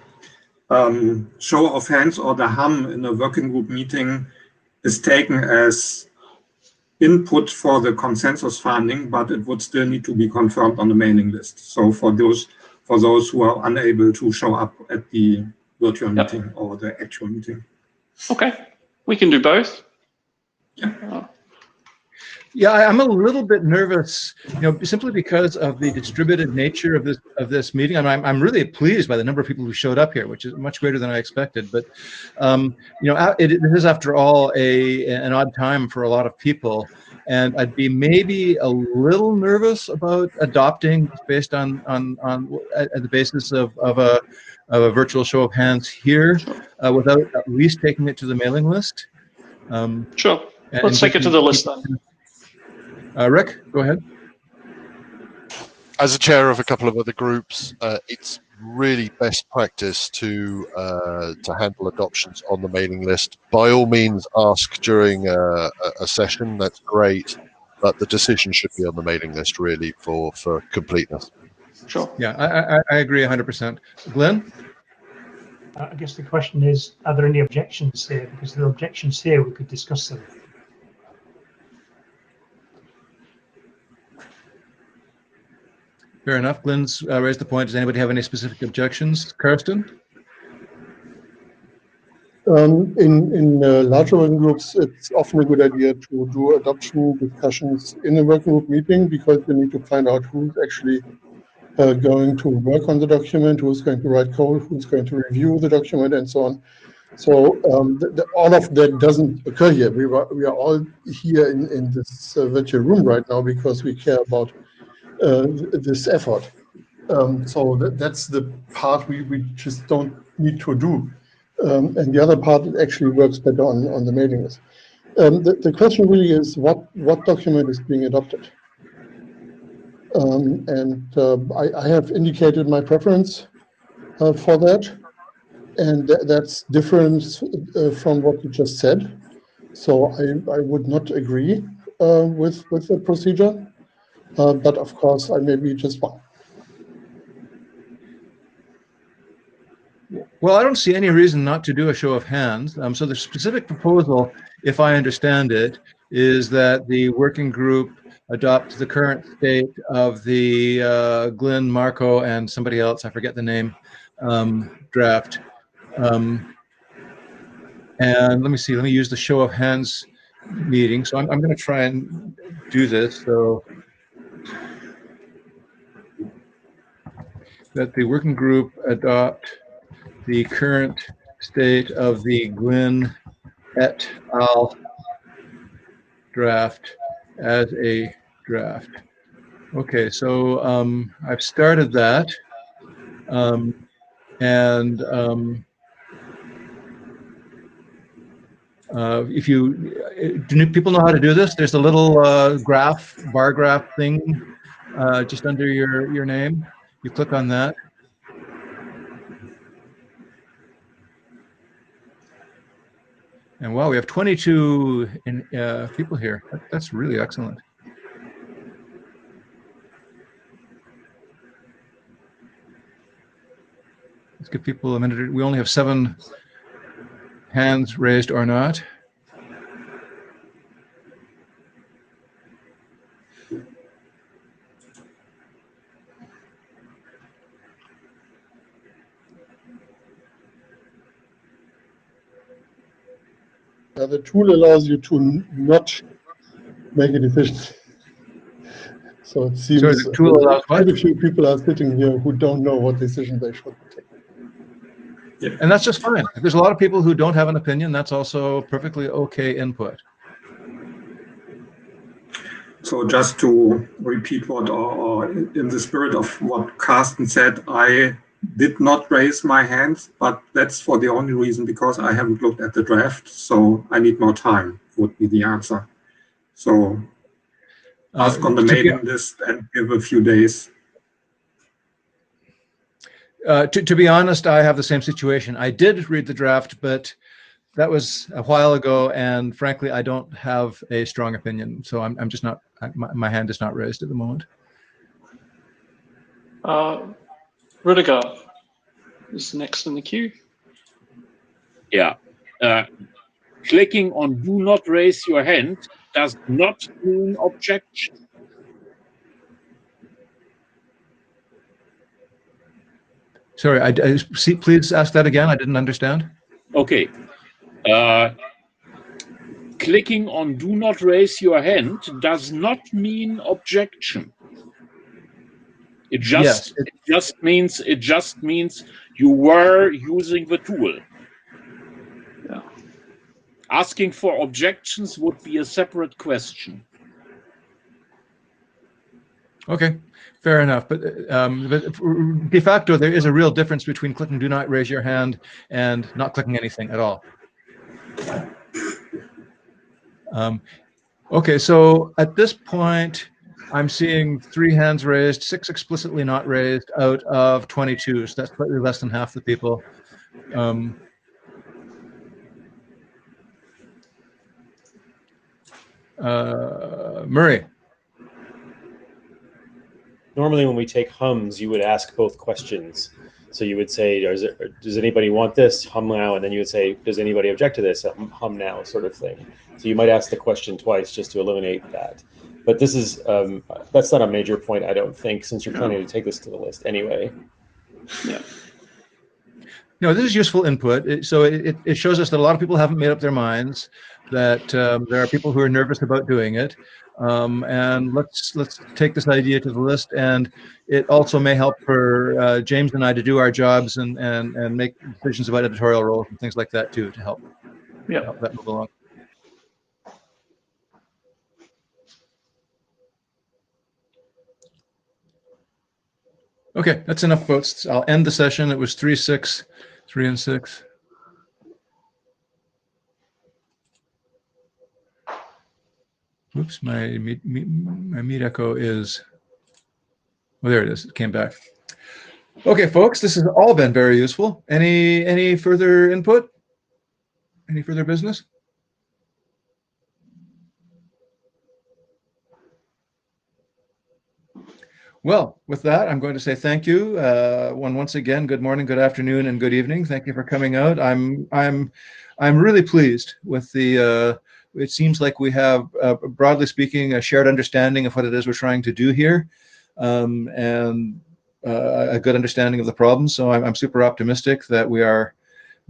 show of hands or the hum in a working group meeting is taken as input for the consensus finding, but it would still need to be confirmed on the mailing list. So for those who are unable to show up at the virtual meeting or the actual meeting. Okay, we can do both. Yeah. Yeah, I'm a little bit nervous, simply because of the distributed nature of this meeting. I'm really pleased by the number of people who showed up here, which is much greater than I expected. But it is, after all, an odd time for a lot of people, and I'd be maybe a little nervous about adopting based on the basis of a virtual show of hands here, without at least taking it to the mailing list. Sure. Let's take it to the list then. Rick, go ahead. As a chair of a couple of other groups, it's really best practice to handle adoptions on the mailing list. By all means, ask during a session. That's great, but the decision should be on the mailing list really for completeness. Sure. Yeah, I agree 100%. Glenn? I guess the question is, are there any objections here? Because if there are objections here, we could discuss them. Fair enough. Glenn's raised the point. Does anybody have any specific objections? Karsten? In larger working groups, it's often a good idea to do adoption discussions in a working group meeting, because you need to find out who's actually going to work on the document, who's going to write code, who's going to review the document, and so on. So all of that doesn't occur here. We are all here in this virtual room right now because we care about this effort. So that's the part we just don't need to do. And the other part actually works better on the mailing list. The question really is what document is being adopted? I have indicated my preference for that. And that's different from what you just said. So I would not agree with the procedure. But of course, I may be just wrong. Well, I don't see any reason not to do a show of hands. So the specific proposal, if I understand it, is that the working group adopt the current state of the Glynn, Marco, and somebody else, I forget the name, draft. And let me see, let me use the show of hands meeting. So I'm going to try and do this. So that the working group adopt the current state of the Glynn et al. Draft as a draft. Okay, so I've started that. If do people know how to do this? There's a little bar graph thing just under your name. You click on that. And wow, we have 22 people here. That's really excellent. Let's give people a minute. We only have 7 hands raised or not. The tool allows you to not make a decision. So it seems the tool allows quite a few people are sitting here who don't know what decision they should take. Yeah. And that's just fine. If there's a lot of people who don't have an opinion, that's also perfectly okay input. So just to repeat what, or in the spirit of what Carsten said, I did not raise my hand, but that's for the only reason because I haven't looked at the draft, so I need more time, would be the answer. So ask on the mailing list and give a few days. To be honest, I have the same situation. I did read the draft, but that was a while ago, and frankly, I don't have a strong opinion. So I'm just not, my hand is not raised at the moment. Rudiger is next in the queue. Yeah. Clicking on do not raise your hand does not mean objection. Sorry, please ask that again. I didn't understand. Okay. Clicking on do not raise your hand does not mean objection. It just means you were using the tool. Yeah. Asking for objections would be a separate question. Okay, fair enough. But de facto, there is a real difference between clicking do not raise your hand and not clicking anything at all. Okay, so at this point, I'm seeing 3 hands raised, 6 explicitly not raised out of 22. So that's slightly less than half the people. Murray. Normally when we take hums, you would ask both questions. So you would say, does anybody want this? Hum now. And then you would say, does anybody object to this? Hum now, sort of thing. So you might ask the question twice just to eliminate that. But this is, that's not a major point, I don't think, since you're planning to take this to the list anyway. Yeah. No, this is useful input. It shows us that a lot of people haven't made up their minds, that there are people who are nervous about doing it. And let's take this idea to the list. And it also may help for James and I to do our jobs and make decisions about editorial roles and things like that too, to help, help that move along. Okay, that's enough votes. I'll end the session. It was 3-6, 3 and 6. Oops, my meet echo is, well, there it is. It came back. Okay, folks, this has all been very useful. Any further input? Any further business? Well, with that, I'm going to say thank you. Once again, good morning, good afternoon, and good evening. Thank you for coming out. I'm really pleased with the. It seems like we have, broadly speaking, a shared understanding of what it is we're trying to do here, and a good understanding of the problem. So I'm super optimistic that we are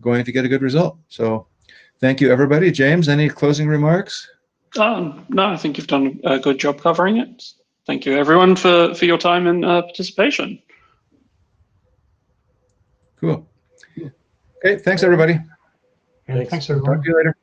going to get a good result. So, thank you, everybody. James, any closing remarks? No, I think you've done a good job covering it. Thank you, everyone, for your time and participation. Cool. Okay, thanks, everybody. Thanks, everyone. Talk to you later.